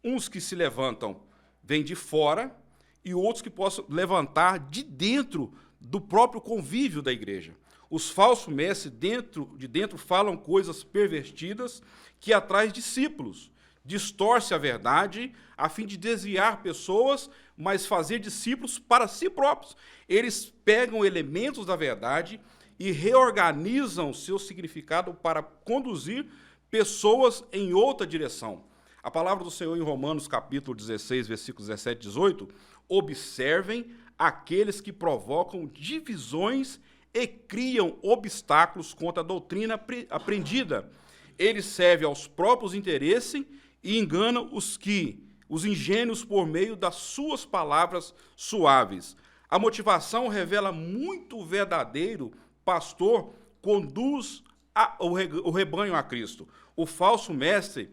Uns que se levantam vêm de fora e outros que possam levantar de dentro do próprio convívio da igreja. Os falsos mestres de dentro falam coisas pervertidas que atraem discípulos, distorce a verdade a fim de desviar pessoas, mas fazer discípulos para si próprios. Eles pegam elementos da verdade e reorganizam seu significado para conduzir pessoas em outra direção. A palavra do Senhor em Romanos capítulo 16, versículos 17 e 18, observem aqueles que provocam divisões e criam obstáculos contra a doutrina aprendida. Eles servem aos próprios interesses e enganam os ingênuos por meio das suas palavras suaves. A motivação revela muito o verdadeiro pastor conduz o rebanho a Cristo. O falso mestre,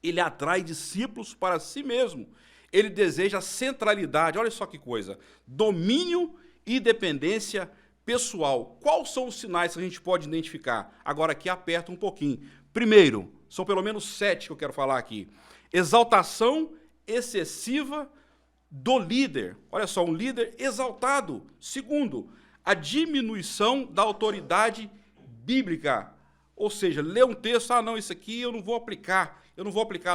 ele atrai discípulos para si mesmo. Ele deseja centralidade, olha só que coisa, domínio e dependência pessoal. Quais são os sinais que a gente pode identificar? Agora aqui aperta um pouquinho. Primeiro, são pelo menos 7 que eu quero falar aqui. Exaltação excessiva do líder. Olha só, um líder exaltado. Segundo, a diminuição da autoridade bíblica. Ou seja, lê um texto, não, isso aqui eu não vou aplicar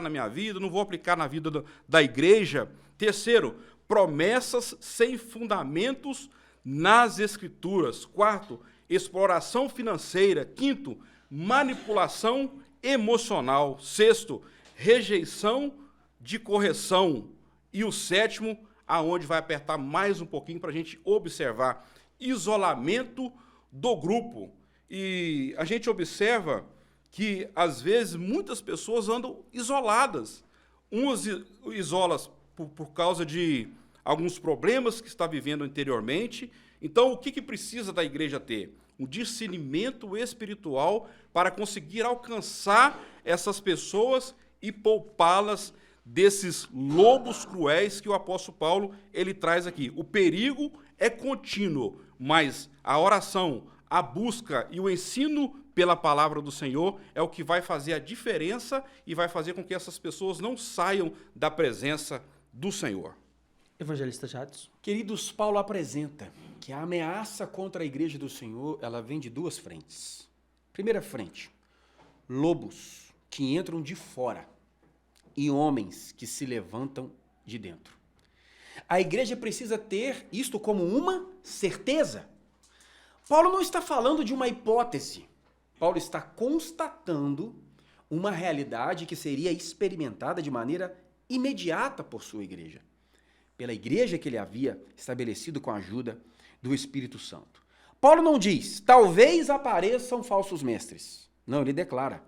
na minha vida, eu não vou aplicar na vida da igreja. Terceiro, promessas sem fundamentos nas escrituras. Quarto, exploração financeira. Quinto, manipulação emocional. Sexto, rejeição de correção. E o sétimo, aonde vai apertar mais um pouquinho para a gente observar, isolamento do grupo. E a gente observa que, às vezes, muitas pessoas andam isoladas. Umas isolam por causa de alguns problemas que está vivendo anteriormente. Então, o que precisa da igreja ter? Um discernimento espiritual para conseguir alcançar essas pessoas e poupá-las desses lobos cruéis que o apóstolo Paulo ele traz aqui. O perigo é contínuo, mas a oração, a busca e o ensino pela palavra do Senhor é o que vai fazer a diferença e vai fazer com que essas pessoas não saiam da presença do Senhor. Evangelista Jadson. Queridos, Paulo apresenta que a ameaça contra a igreja do Senhor, ela vem de duas frentes. Primeira frente, lobos que entram de fora e homens que se levantam de dentro. A igreja precisa ter isto como uma certeza. Paulo não está falando de uma hipótese. Paulo está constatando uma realidade que seria experimentada de maneira imediata por sua igreja, pela igreja que ele havia estabelecido com a ajuda do Espírito Santo. Paulo não diz, talvez apareçam falsos mestres. Não, ele declara,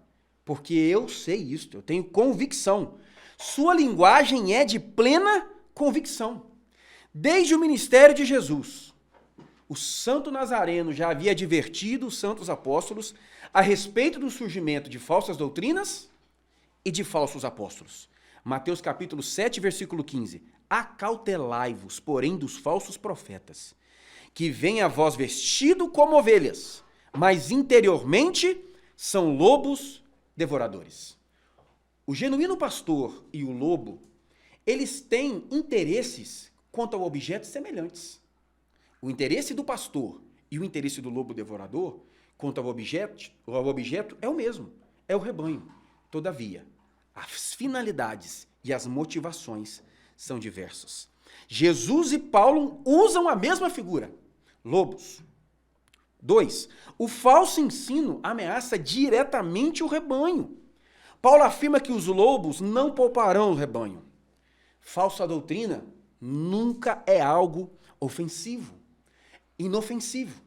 porque eu sei isto, eu tenho convicção. Sua linguagem é de plena convicção. Desde o ministério de Jesus, o santo Nazareno já havia advertido os santos apóstolos a respeito do surgimento de falsas doutrinas e de falsos apóstolos. Mateus capítulo 7, versículo 15. Acautelai-vos, porém, dos falsos profetas, que vêm a vós vestido como ovelhas, mas interiormente são lobos devoradores. O genuíno pastor e o lobo, eles têm interesses quanto ao objeto semelhantes. O interesse do pastor e o interesse do lobo devorador quanto ao objeto é o mesmo, é o rebanho. Todavia, as finalidades e as motivações são diversas. Jesus e Paulo usam a mesma figura, lobos. 2. O falso ensino ameaça diretamente o rebanho. Paulo afirma que os lobos não pouparão o rebanho. Falsa doutrina nunca é algo ofensivo, inofensivo.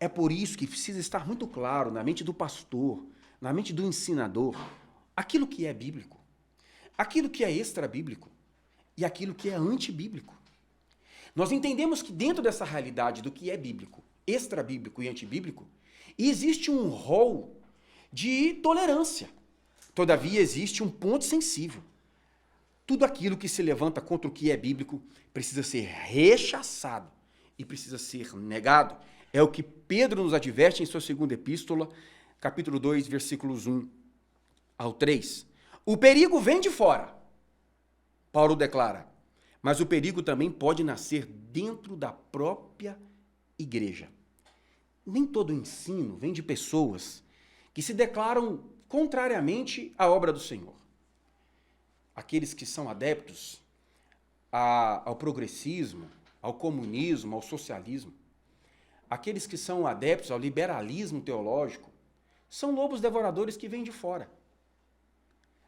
É por isso que precisa estar muito claro na mente do pastor, na mente do ensinador, aquilo que é bíblico, aquilo que é extra-bíblico e aquilo que é antibíblico. Nós entendemos que dentro dessa realidade do que é bíblico, extra-bíblico e antibíblico, existe um rol de tolerância. Todavia, existe um ponto sensível. Tudo aquilo que se levanta contra o que é bíblico precisa ser rechaçado e precisa ser negado. É o que Pedro nos adverte em sua segunda epístola, capítulo 2, versículos 1 ao 3. O perigo vem de fora, Paulo declara, mas o perigo também pode nascer dentro da própria igreja. Nem todo ensino vem de pessoas que se declaram contrariamente à obra do Senhor. Aqueles que são adeptos ao progressismo, ao comunismo, ao socialismo, aqueles que são adeptos ao liberalismo teológico, são lobos devoradores que vêm de fora.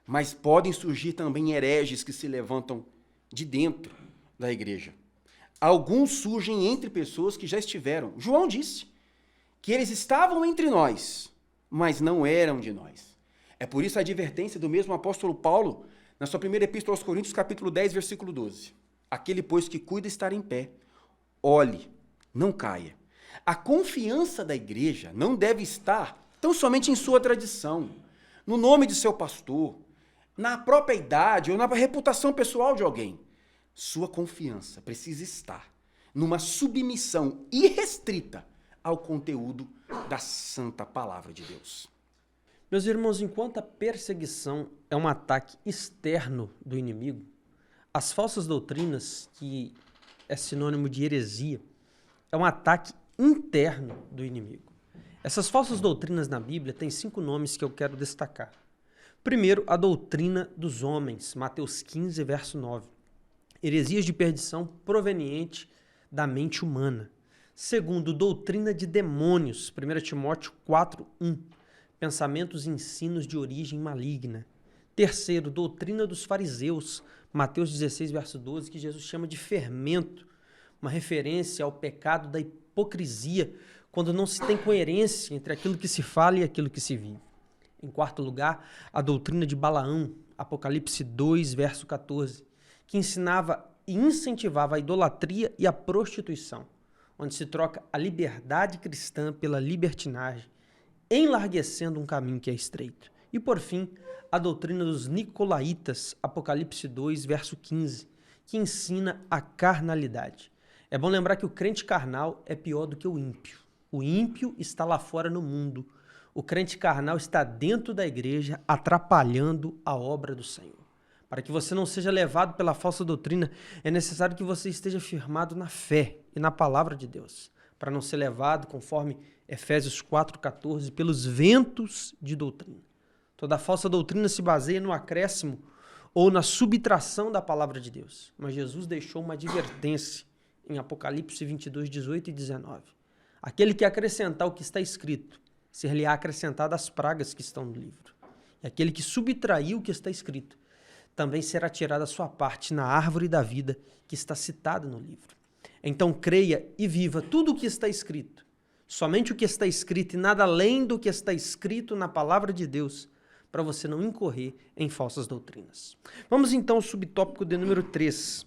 Mas podem surgir também hereges que se levantam de dentro da igreja. Alguns surgem entre pessoas que já estiveram. João disse que eles estavam entre nós, mas não eram de nós. É por isso a advertência do mesmo apóstolo Paulo, na sua primeira epístola aos Coríntios, capítulo 10, versículo 12. Aquele, pois, que cuida estar em pé, olhe, não caia. A confiança da igreja não deve estar tão somente em sua tradição, no nome de seu pastor, na própria idade ou na reputação pessoal de alguém. Sua confiança precisa estar numa submissão irrestrita ao conteúdo da santa palavra de Deus. Meus irmãos, enquanto a perseguição é um ataque externo do inimigo, as falsas doutrinas, que é sinônimo de heresia, é um ataque interno do inimigo. Essas falsas doutrinas na Bíblia têm 5 nomes que eu quero destacar. Primeiro, a doutrina dos homens, Mateus 15, verso 9. Heresias de perdição proveniente da mente humana. Segundo, doutrina de demônios, 1 Timóteo 4, 1. Pensamentos e ensinos de origem maligna. Terceiro, doutrina dos fariseus, Mateus 16, verso 12, que Jesus chama de fermento, uma referência ao pecado da hipocrisia, quando não se tem coerência entre aquilo que se fala e aquilo que se vive. Em quarto lugar, a doutrina de Balaão, Apocalipse 2, verso 14, que ensinava e incentivava a idolatria e a prostituição, onde se troca a liberdade cristã pela libertinagem, enlarguecendo um caminho que é estreito. E, por fim, a doutrina dos nicolaítas, Apocalipse 2, verso 15, que ensina a carnalidade. É bom lembrar que o crente carnal é pior do que o ímpio. O ímpio está lá fora no mundo. O crente carnal está dentro da igreja, atrapalhando a obra do Senhor. Para que você não seja levado pela falsa doutrina, é necessário que você esteja firmado na fé e na palavra de Deus, para não ser levado, conforme Efésios 4,14, pelos ventos de doutrina. Toda falsa doutrina se baseia no acréscimo ou na subtração da palavra de Deus. Mas Jesus deixou uma advertência em Apocalipse 22, 18 e 19. Aquele que acrescentar o que está escrito, ser-lhe-á acrescentado as pragas que estão no livro. E aquele que subtrair o que está escrito, também será tirado a sua parte na árvore da vida que está citada no livro. Então creia e viva tudo o que está escrito. Somente o que está escrito e nada além do que está escrito na palavra de Deus, para você não incorrer em falsas doutrinas. Vamos então ao subtópico de número 3.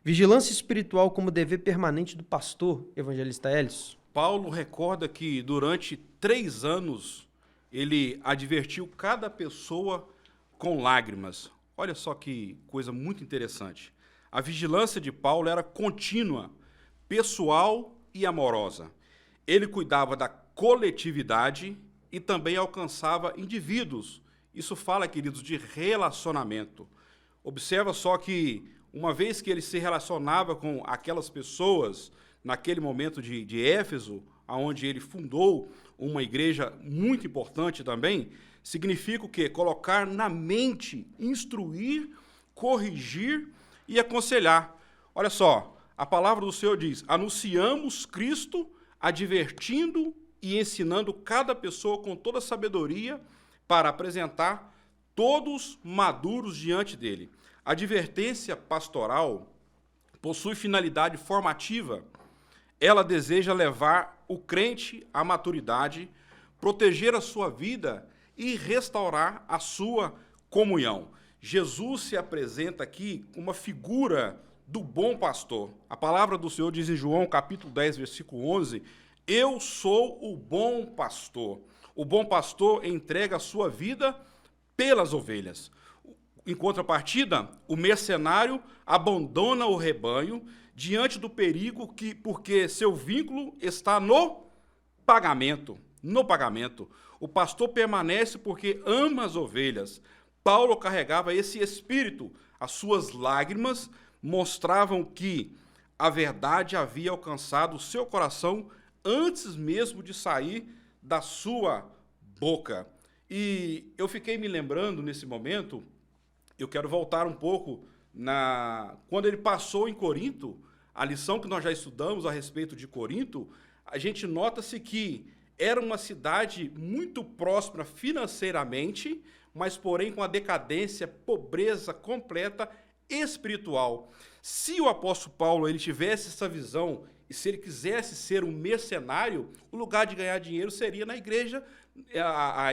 Vigilância espiritual como dever permanente do pastor, evangelista Hélio. Paulo recorda que durante 3 anos ele advertiu cada pessoa com lágrimas. Olha só que coisa muito interessante. A vigilância de Paulo era contínua, pessoal e amorosa. Ele cuidava da coletividade e também alcançava indivíduos. Isso fala, queridos, de relacionamento. Observa só que, uma vez que ele se relacionava com aquelas pessoas, naquele momento de Éfeso, onde ele fundou uma igreja muito importante também, significa o quê? Colocar na mente, instruir, corrigir e aconselhar. Olha só, a palavra do Senhor diz: anunciamos Cristo, advertindo e ensinando cada pessoa com toda sabedoria, para apresentar todos maduros diante dele. A advertência pastoral possui finalidade formativa. Ela deseja levar o crente à maturidade, proteger a sua vida e restaurar a sua comunhão. Jesus se apresenta aqui como uma figura do bom pastor. A palavra do Senhor diz em João, capítulo 10, versículo 11, eu sou o bom pastor. O bom pastor entrega a sua vida pelas ovelhas. Em contrapartida, o mercenário abandona o rebanho diante do perigo porque seu vínculo está no pagamento. No pagamento. O pastor permanece porque ama as ovelhas. Paulo carregava esse espírito. As suas lágrimas mostravam que a verdade havia alcançado o seu coração antes mesmo de sair da sua boca. E eu fiquei me lembrando nesse momento, eu quero voltar um pouco quando ele passou em Corinto, a lição que nós já estudamos a respeito de Corinto, a gente nota-se que era uma cidade muito próspera financeiramente, mas porém com a decadência, pobreza completa espiritual. Se o apóstolo Paulo ele tivesse essa visão e se ele quisesse ser um mercenário, o lugar de ganhar dinheiro seria na igreja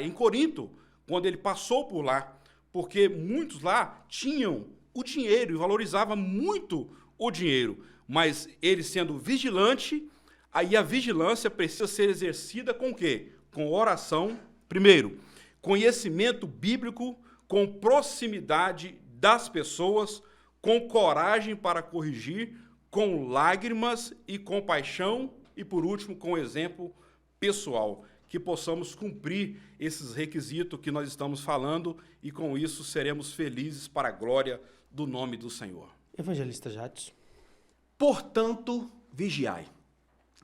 em Corinto, quando ele passou por lá, porque muitos lá tinham o dinheiro e valorizavam muito o dinheiro, mas ele sendo vigilante, aí a vigilância precisa ser exercida com o quê? Com oração, primeiro, conhecimento bíblico, com proximidade das pessoas, com coragem para corrigir, com lágrimas e compaixão e, por último, com exemplo pessoal, que possamos cumprir esses requisitos que nós estamos falando e, com isso, seremos felizes para a glória do nome do Senhor. Evangelista Jadson. Portanto, vigiai.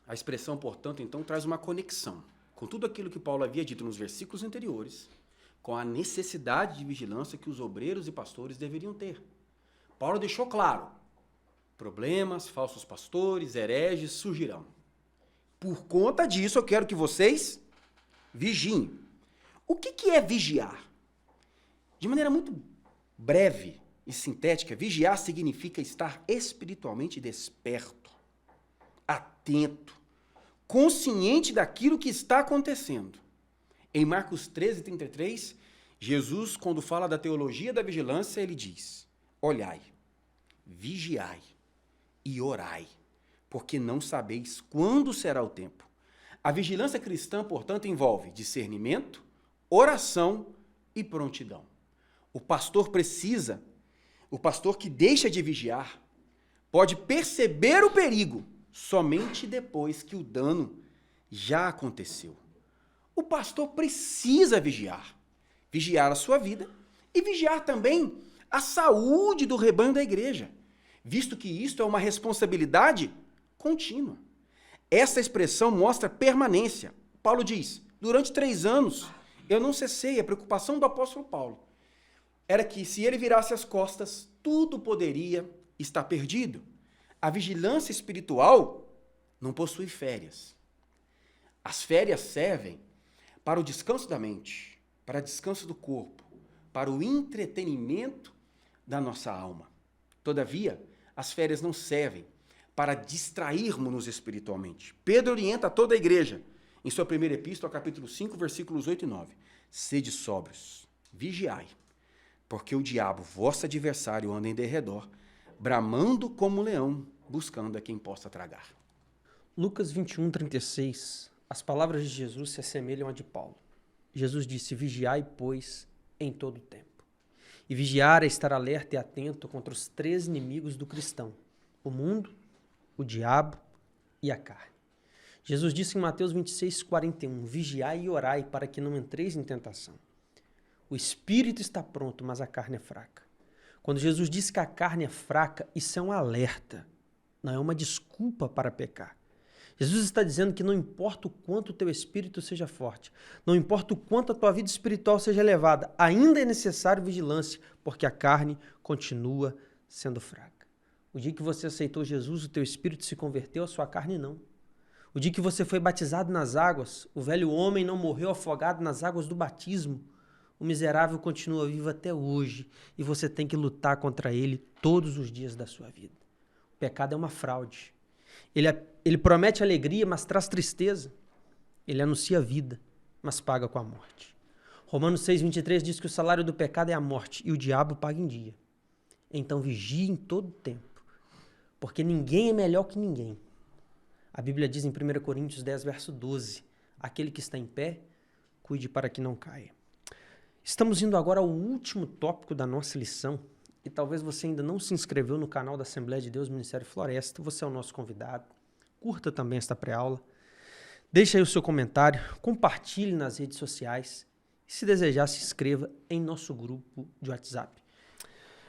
A expressão, portanto, então, traz uma conexão com tudo aquilo que Paulo havia dito nos versículos anteriores, com a necessidade de vigilância que os obreiros e pastores deveriam ter. Paulo deixou claro, problemas, falsos pastores, hereges surgirão. Por conta disso, eu quero que vocês vigiem. O que é vigiar? De maneira muito breve e sintética, vigiar significa estar espiritualmente desperto, atento, consciente daquilo que está acontecendo. Em Marcos 13:33, Jesus, quando fala da teologia da vigilância, ele diz: olhai, vigiai e orai, porque não sabeis quando será o tempo. A vigilância cristã, portanto, envolve discernimento, oração e prontidão. O pastor que deixa de vigiar, pode perceber o perigo somente depois que o dano já aconteceu. o pastor precisa vigiar. Vigiar a sua vida e vigiar também a saúde do rebanho da igreja, visto que isto é uma responsabilidade contínua. Essa expressão mostra permanência. Paulo diz, durante 3 anos, eu não cessei. A preocupação do apóstolo Paulo era que, se ele virasse as costas, tudo poderia estar perdido. A vigilância espiritual não possui férias. As férias servem para o descanso da mente, para o descanso do corpo, para o entretenimento da nossa alma. Todavia, as férias não servem para distrairmos-nos espiritualmente. Pedro orienta toda a igreja, em sua primeira epístola, capítulo 5, versículos 8 e 9. Sede sóbrios, vigiai, porque o diabo, vosso adversário, anda em derredor, bramando como um leão, buscando a quem possa tragar. Lucas 21, 36. As palavras de Jesus se assemelham a de Paulo. Jesus disse, vigiai, pois, em todo o tempo. E vigiar é estar alerta e atento contra os 3 inimigos do cristão: o mundo, o diabo e a carne. Jesus disse em Mateus 26, 41, vigiai e orai para que não entreis em tentação. O espírito está pronto, mas a carne é fraca. Quando Jesus disse que a carne é fraca, isso é um alerta, não é uma desculpa para pecar. Jesus está dizendo que não importa o quanto o teu espírito seja forte, não importa o quanto a tua vida espiritual seja elevada, ainda é necessário vigilância, porque a carne continua sendo fraca. O dia que você aceitou Jesus, o teu espírito se converteu, a sua carne não. O dia que você foi batizado nas águas, o velho homem não morreu afogado nas águas do batismo. O miserável continua vivo até hoje e você tem que lutar contra ele todos os dias da sua vida. O pecado é uma fraude. Ele promete alegria, mas traz tristeza. Ele anuncia vida, mas paga com a morte. Romanos 6,23 diz que o salário do pecado é a morte e o diabo paga em dia. Então vigie em todo tempo, porque ninguém é melhor que ninguém. A Bíblia diz em 1 Coríntios 10, verso 12, aquele que está em pé, cuide para que não caia. Estamos indo agora ao último tópico da nossa lição, e talvez você ainda não se inscreveu no canal da Assembleia de Deus Ministério Floresta, você é o nosso convidado. Curta também esta pré-aula, deixe aí o seu comentário, compartilhe nas redes sociais e, se desejar, se inscreva em nosso grupo de WhatsApp.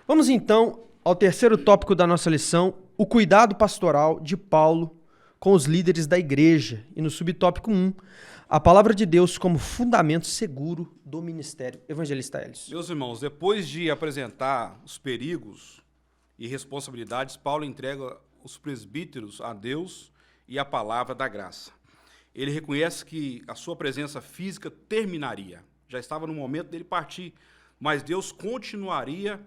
Vamos então ao terceiro tópico da nossa lição, o cuidado pastoral de Paulo com os líderes da igreja. E no subtópico 1, a palavra de Deus como fundamento seguro do ministério. Evangelista Hélio. Meus irmãos, depois de apresentar os perigos e responsabilidades, Paulo entrega os presbíteros a Deus e a palavra da graça. Ele reconhece que a sua presença física terminaria. Já estava no momento dele partir, mas Deus continuaria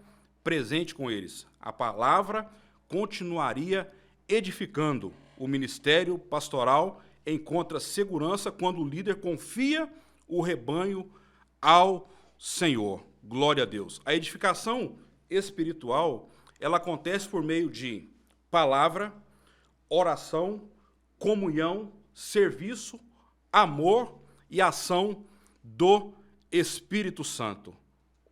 presente com eles. A palavra continuaria edificando. O ministério pastoral encontra segurança quando o líder confia o rebanho ao Senhor. Glória a Deus. A edificação espiritual, ela acontece por meio de palavra, oração, comunhão, serviço, amor e ação do Espírito Santo.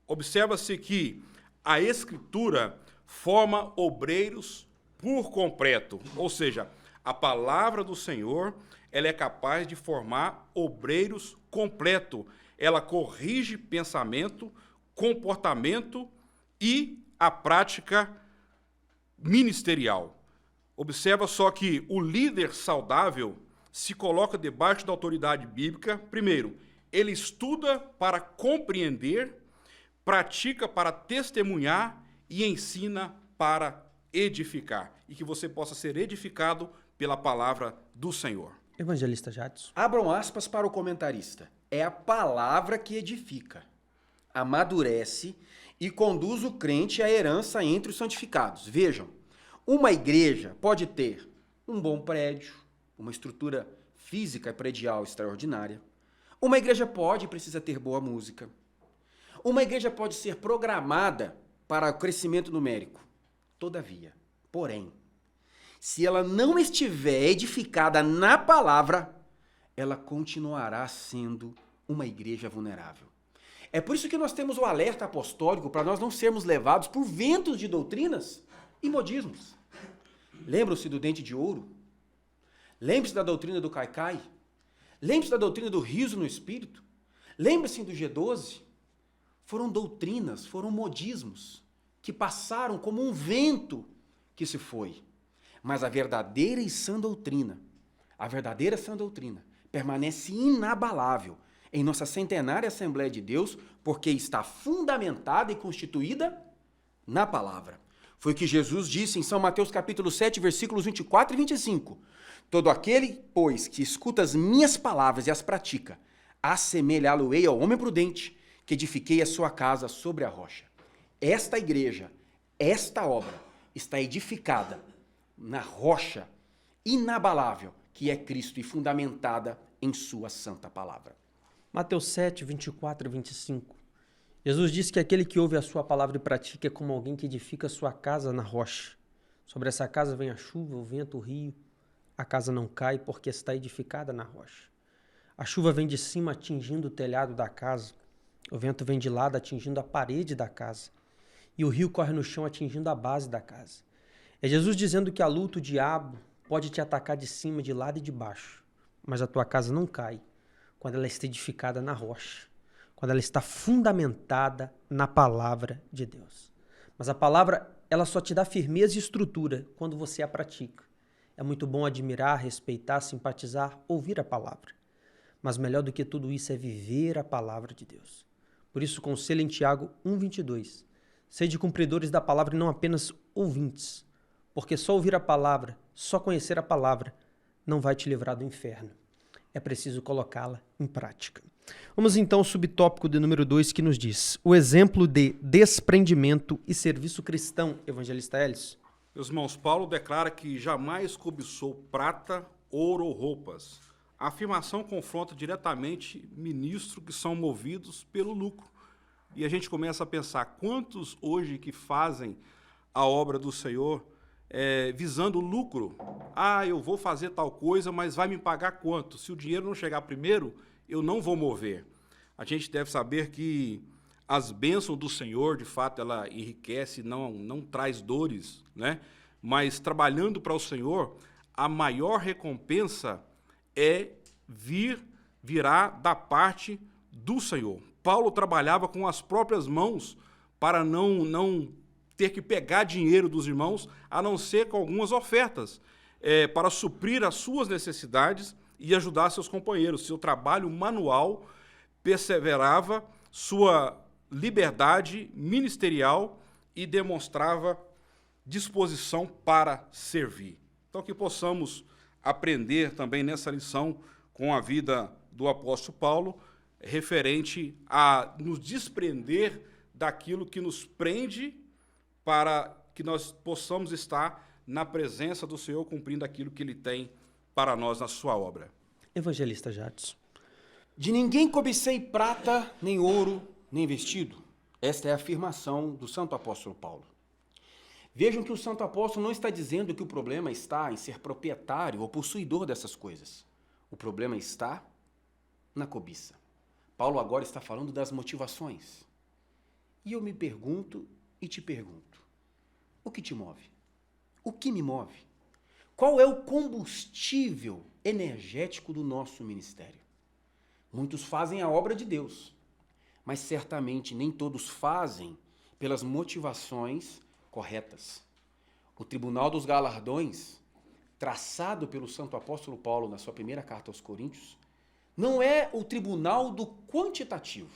Observa-se que a Escritura forma obreiros por completo, ou seja, a palavra do Senhor, ela é capaz de formar obreiros completo. Ela corrige pensamento, comportamento e a prática ministerial. Observa só que o líder saudável se coloca debaixo da autoridade bíblica. Primeiro, ele estuda para compreender, pratica para testemunhar e ensina para edificar. E que você possa ser edificado pela palavra do Senhor. Evangelista Jadson. Abram aspas para o comentarista. É a palavra que edifica, amadurece e conduz o crente à herança entre os santificados. Vejam, uma igreja pode ter um bom prédio, uma estrutura física e predial extraordinária. Uma igreja pode e precisa ter boa música. Uma igreja pode ser programada para o crescimento numérico. Todavia, porém, se ela não estiver edificada na palavra, ela continuará sendo uma igreja vulnerável. É por isso que nós temos o alerta apostólico para nós não sermos levados por ventos de doutrinas e modismos. Lembram-se do dente de ouro? Lembre-se da doutrina do caicai? Lembre-se da doutrina do riso no espírito. Lembre-se do G12. Foram doutrinas, foram modismos que passaram como um vento que se foi. Mas a verdadeira e sã doutrina, permanece inabalável em nossa centenária Assembleia de Deus, porque está fundamentada e constituída na palavra. Foi o que Jesus disse em São Mateus capítulo 7, versículos 24 e 25. Todo aquele, pois, que escuta as minhas palavras e as pratica, assemelhá-lo-ei ao homem prudente, que edifiquei a sua casa sobre a rocha. Esta igreja, esta obra, está edificada na rocha inabalável, que é Cristo, e fundamentada em sua santa palavra. Mateus 7, 24 e 25. Jesus disse que aquele que ouve a sua palavra e pratica é como alguém que edifica a sua casa na rocha. Sobre essa casa vem a chuva, o vento, o rio. A casa não cai porque está edificada na rocha. A chuva vem de cima atingindo o telhado da casa. O vento vem de lado atingindo a parede da casa. E o rio corre no chão atingindo a base da casa. É Jesus dizendo que a luta, o diabo, pode te atacar de cima, de lado e de baixo. Mas a tua casa não cai quando ela está edificada na rocha. Quando ela está fundamentada na palavra de Deus. Mas a palavra, ela só te dá firmeza e estrutura quando você a pratica. É muito bom admirar, respeitar, simpatizar, ouvir a palavra. Mas melhor do que tudo isso é viver a palavra de Deus. Por isso, conselho em Tiago 1,22. Sede cumpridores da palavra e não apenas ouvintes. Porque só ouvir a palavra, só conhecer a palavra, não vai te livrar do inferno. É preciso colocá-la em prática. Vamos então ao subtópico de número 2, que nos diz: o exemplo de desprendimento e serviço cristão, evangelista Elis. Meus irmãos, Paulo declara que jamais cobiçou prata, ouro ou roupas. A afirmação confronta diretamente ministros que são movidos pelo lucro. E a gente começa a pensar, quantos hoje que fazem a obra do Senhor visando lucro? Ah, eu vou fazer tal coisa, mas vai me pagar quanto? Se o dinheiro não chegar primeiro, eu não vou mover. A gente deve saber que as bênçãos do Senhor, de fato, ela enriquece, não traz dores, né? Mas trabalhando para o Senhor, a maior recompensa virá da parte do Senhor. Paulo trabalhava com as próprias mãos para não ter que pegar dinheiro dos irmãos, a não ser com algumas ofertas, para suprir as suas necessidades e ajudar seus companheiros. Seu trabalho manual perseverava sua liberdade ministerial e demonstrava disposição para servir. Então, que possamos aprender também nessa lição com a vida do apóstolo Paulo, referente a nos desprender daquilo que nos prende, para que nós possamos estar na presença do Senhor, cumprindo aquilo que Ele tem para nós na sua obra. Evangelista Jadson. De ninguém cobicei prata, nem ouro, nem vestido. Esta é a afirmação do santo apóstolo Paulo. Vejam que o santo apóstolo não está dizendo que o problema está em ser proprietário ou possuidor dessas coisas. O problema está na cobiça. Paulo agora está falando das motivações. E eu me pergunto e te pergunto, o que te move? O que me move? Qual é o combustível energético do nosso ministério? Muitos fazem a obra de Deus, mas certamente nem todos fazem pelas motivações corretas. O Tribunal dos Galardões, traçado pelo santo apóstolo Paulo na sua primeira carta aos Coríntios, não é o tribunal do quantitativo.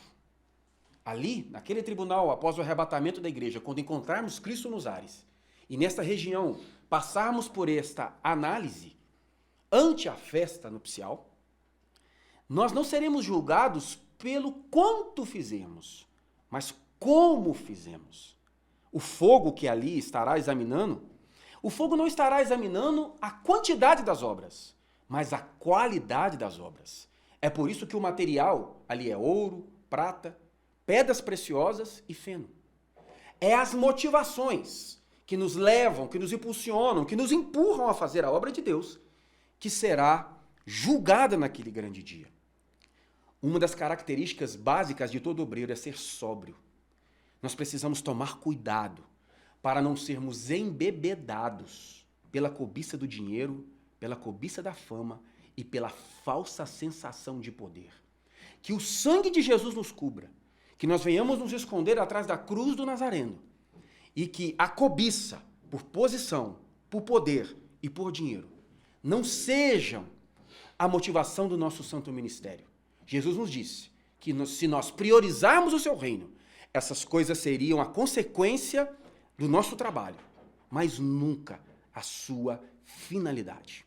Ali, naquele tribunal, após o arrebatamento da igreja, quando encontrarmos Cristo nos ares, e nesta região passarmos por esta análise ante a festa nupcial, nós não seremos julgados pelo quanto fizemos, mas como fizemos. O fogo que ali estará examinando, o fogo não estará examinando a quantidade das obras, mas a qualidade das obras. É por isso que o material ali é ouro, prata, pedras preciosas e feno. É as motivações que nos levam, que nos impulsionam, que nos empurram a fazer a obra de Deus, que será julgada naquele grande dia. Uma das características básicas de todo obreiro é ser sóbrio. Nós precisamos tomar cuidado para não sermos embebedados pela cobiça do dinheiro, pela cobiça da fama e pela falsa sensação de poder. Que o sangue de Jesus nos cubra, que nós venhamos nos esconder atrás da cruz do Nazareno e que a cobiça por posição, por poder e por dinheiro não sejam a motivação do nosso santo ministério. Jesus nos disse que se nós priorizarmos o seu reino, essas coisas seriam a consequência do nosso trabalho, mas nunca a sua finalidade.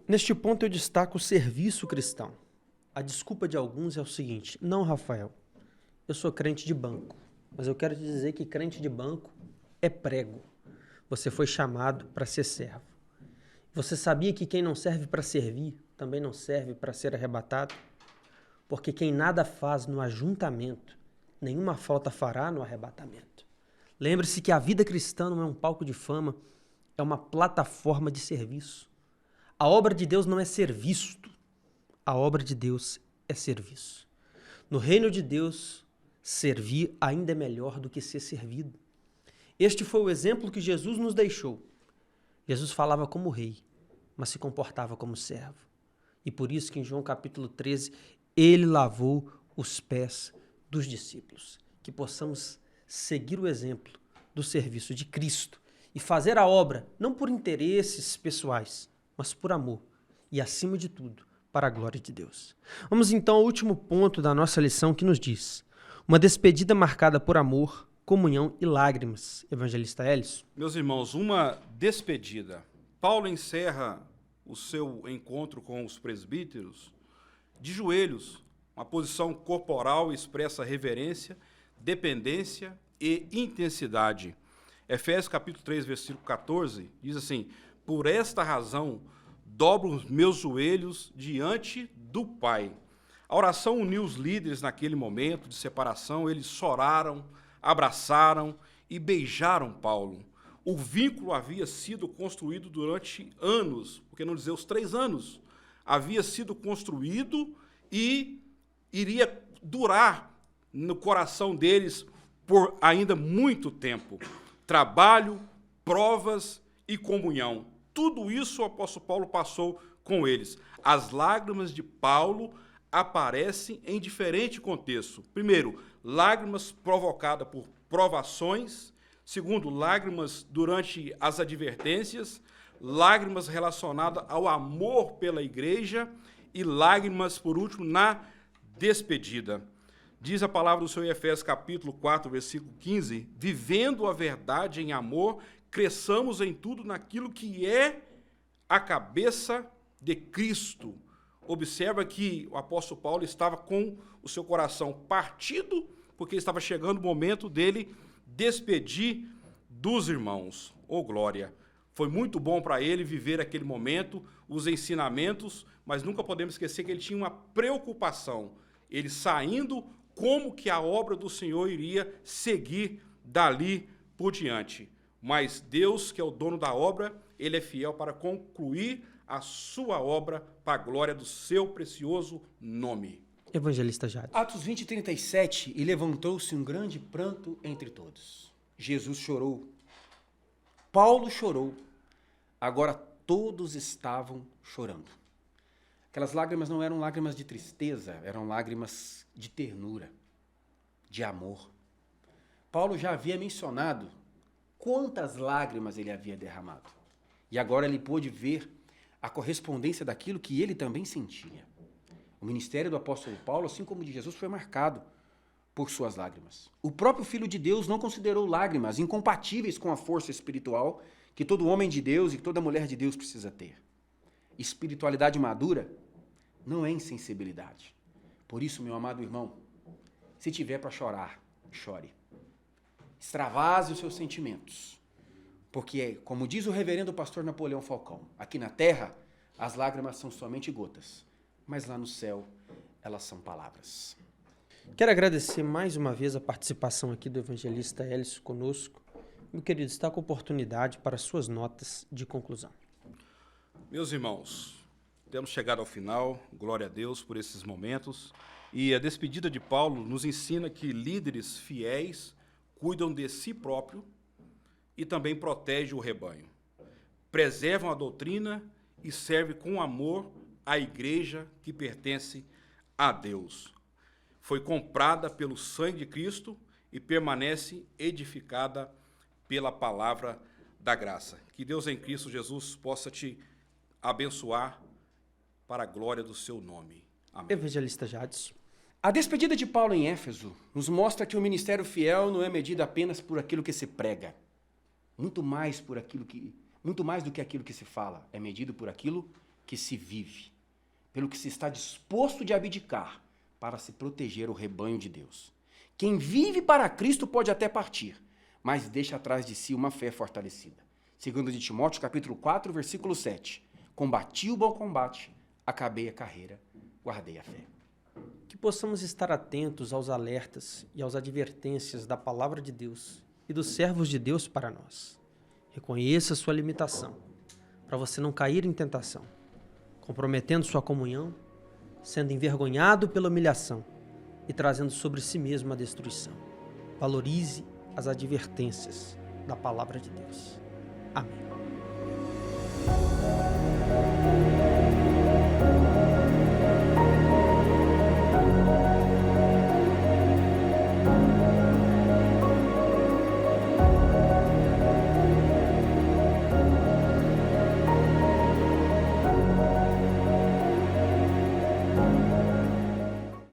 Neste ponto eu destaco o serviço cristão. A desculpa de alguns é o seguinte: não, Rafael, eu sou crente de banco, mas eu quero te dizer que crente de banco é prego. Você foi chamado para ser servo. Você sabia que quem não serve para servir também não serve para ser arrebatado? Porque quem nada faz no ajuntamento, nenhuma falta fará no arrebatamento. Lembre-se que a vida cristã não é um palco de fama, é uma plataforma de serviço. A obra de Deus não é ser visto, a obra de Deus é serviço. No reino de Deus, servir ainda é melhor do que ser servido. Este foi o exemplo que Jesus nos deixou. Jesus falava como rei, mas se comportava como servo. E por isso que em João capítulo 13, ele lavou os pés dos discípulos. Que possamos seguir o exemplo do serviço de Cristo e fazer a obra, não por interesses pessoais, mas por amor e, acima de tudo, para a glória de Deus. Vamos então ao último ponto da nossa lição que nos diz: uma despedida marcada por amor, comunhão e lágrimas. Evangelista Hélio. Meus irmãos, uma despedida. Paulo encerra o seu encontro com os presbíteros de joelhos, uma posição corporal expressa reverência, dependência e intensidade. Efésios capítulo 3, versículo 14, diz assim: por esta razão, dobro os meus joelhos diante do Pai. A oração uniu os líderes naquele momento de separação, eles choraram, abraçaram e beijaram Paulo. O vínculo havia sido construído durante anos, por que não dizer os 3 anos, havia sido construído e iria durar no coração deles por ainda muito tempo. Trabalho, provas e comunhão. Tudo isso o apóstolo Paulo passou com eles. As lágrimas de Paulo aparecem em diferente contexto. Primeiro, lágrimas provocadas por provações. Segundo, lágrimas durante as advertências. Lágrimas relacionadas ao amor pela igreja. E lágrimas, por último, na despedida. Diz a palavra do Senhor em Efésios capítulo 4, versículo 15, vivendo a verdade em amor, cresçamos em tudo naquilo que é a cabeça de Cristo. Observa que o apóstolo Paulo estava com o seu coração partido, porque estava chegando o momento dele despedir dos irmãos. Oh, glória! Foi muito bom para ele viver aquele momento, os ensinamentos, mas nunca podemos esquecer que ele tinha uma preocupação. Ele saindo, como que a obra do Senhor iria seguir dali por diante. Mas Deus, que é o dono da obra, ele é fiel para concluir a sua obra para a glória do seu precioso nome. Evangelista Jade. Atos 20, 37, e levantou-se um grande pranto entre todos. Jesus chorou. Paulo chorou. Agora todos estavam chorando. Aquelas lágrimas não eram lágrimas de tristeza, eram lágrimas de ternura, de amor. Paulo já havia mencionado quantas lágrimas ele havia derramado. E agora ele pôde ver a correspondência daquilo que ele também sentia. O ministério do apóstolo Paulo, assim como o de Jesus, foi marcado por suas lágrimas. O próprio Filho de Deus não considerou lágrimas incompatíveis com a força espiritual que todo homem de Deus e toda mulher de Deus precisa ter. Espiritualidade madura não é insensibilidade. Por isso, meu amado irmão, se tiver para chorar, chore. Extravase os seus sentimentos. Porque, como diz o reverendo pastor Napoleão Falcão, aqui na terra, as lágrimas são somente gotas, mas lá no céu, elas são palavras. Quero agradecer mais uma vez a participação aqui do evangelista Hélio conosco. Meu querido, está com oportunidade para suas notas de conclusão. Meus irmãos, temos chegado ao final, glória a Deus por esses momentos. E a despedida de Paulo nos ensina que líderes fiéis cuidam de si próprio e também protegem o rebanho. Preservam a doutrina e servem com amor a igreja que pertence a Deus. Foi comprada pelo sangue de Cristo e permanece edificada pela palavra da graça. Que Deus em Cristo Jesus possa te abençoar para a glória do seu nome. Amém. Evangelista Jadson. A despedida de Paulo em Éfeso nos mostra que o ministério fiel não é medido apenas por aquilo que se prega, muito mais do que aquilo que se fala, é medido por aquilo que se vive, pelo que se está disposto de abdicar para se proteger o rebanho de Deus. Quem vive para Cristo pode até partir, mas deixa atrás de si uma fé fortalecida. 2 de Timóteo, capítulo 4, versículo 7. Combati o bom combate, acabei a carreira, guardei a fé. Que possamos estar atentos aos alertas e às advertências da palavra de Deus e dos servos de Deus para nós. Reconheça sua limitação, para você não cair em tentação, comprometendo sua comunhão, sendo envergonhado pela humilhação e trazendo sobre si mesmo a destruição. Valorize as advertências da palavra de Deus. Amém.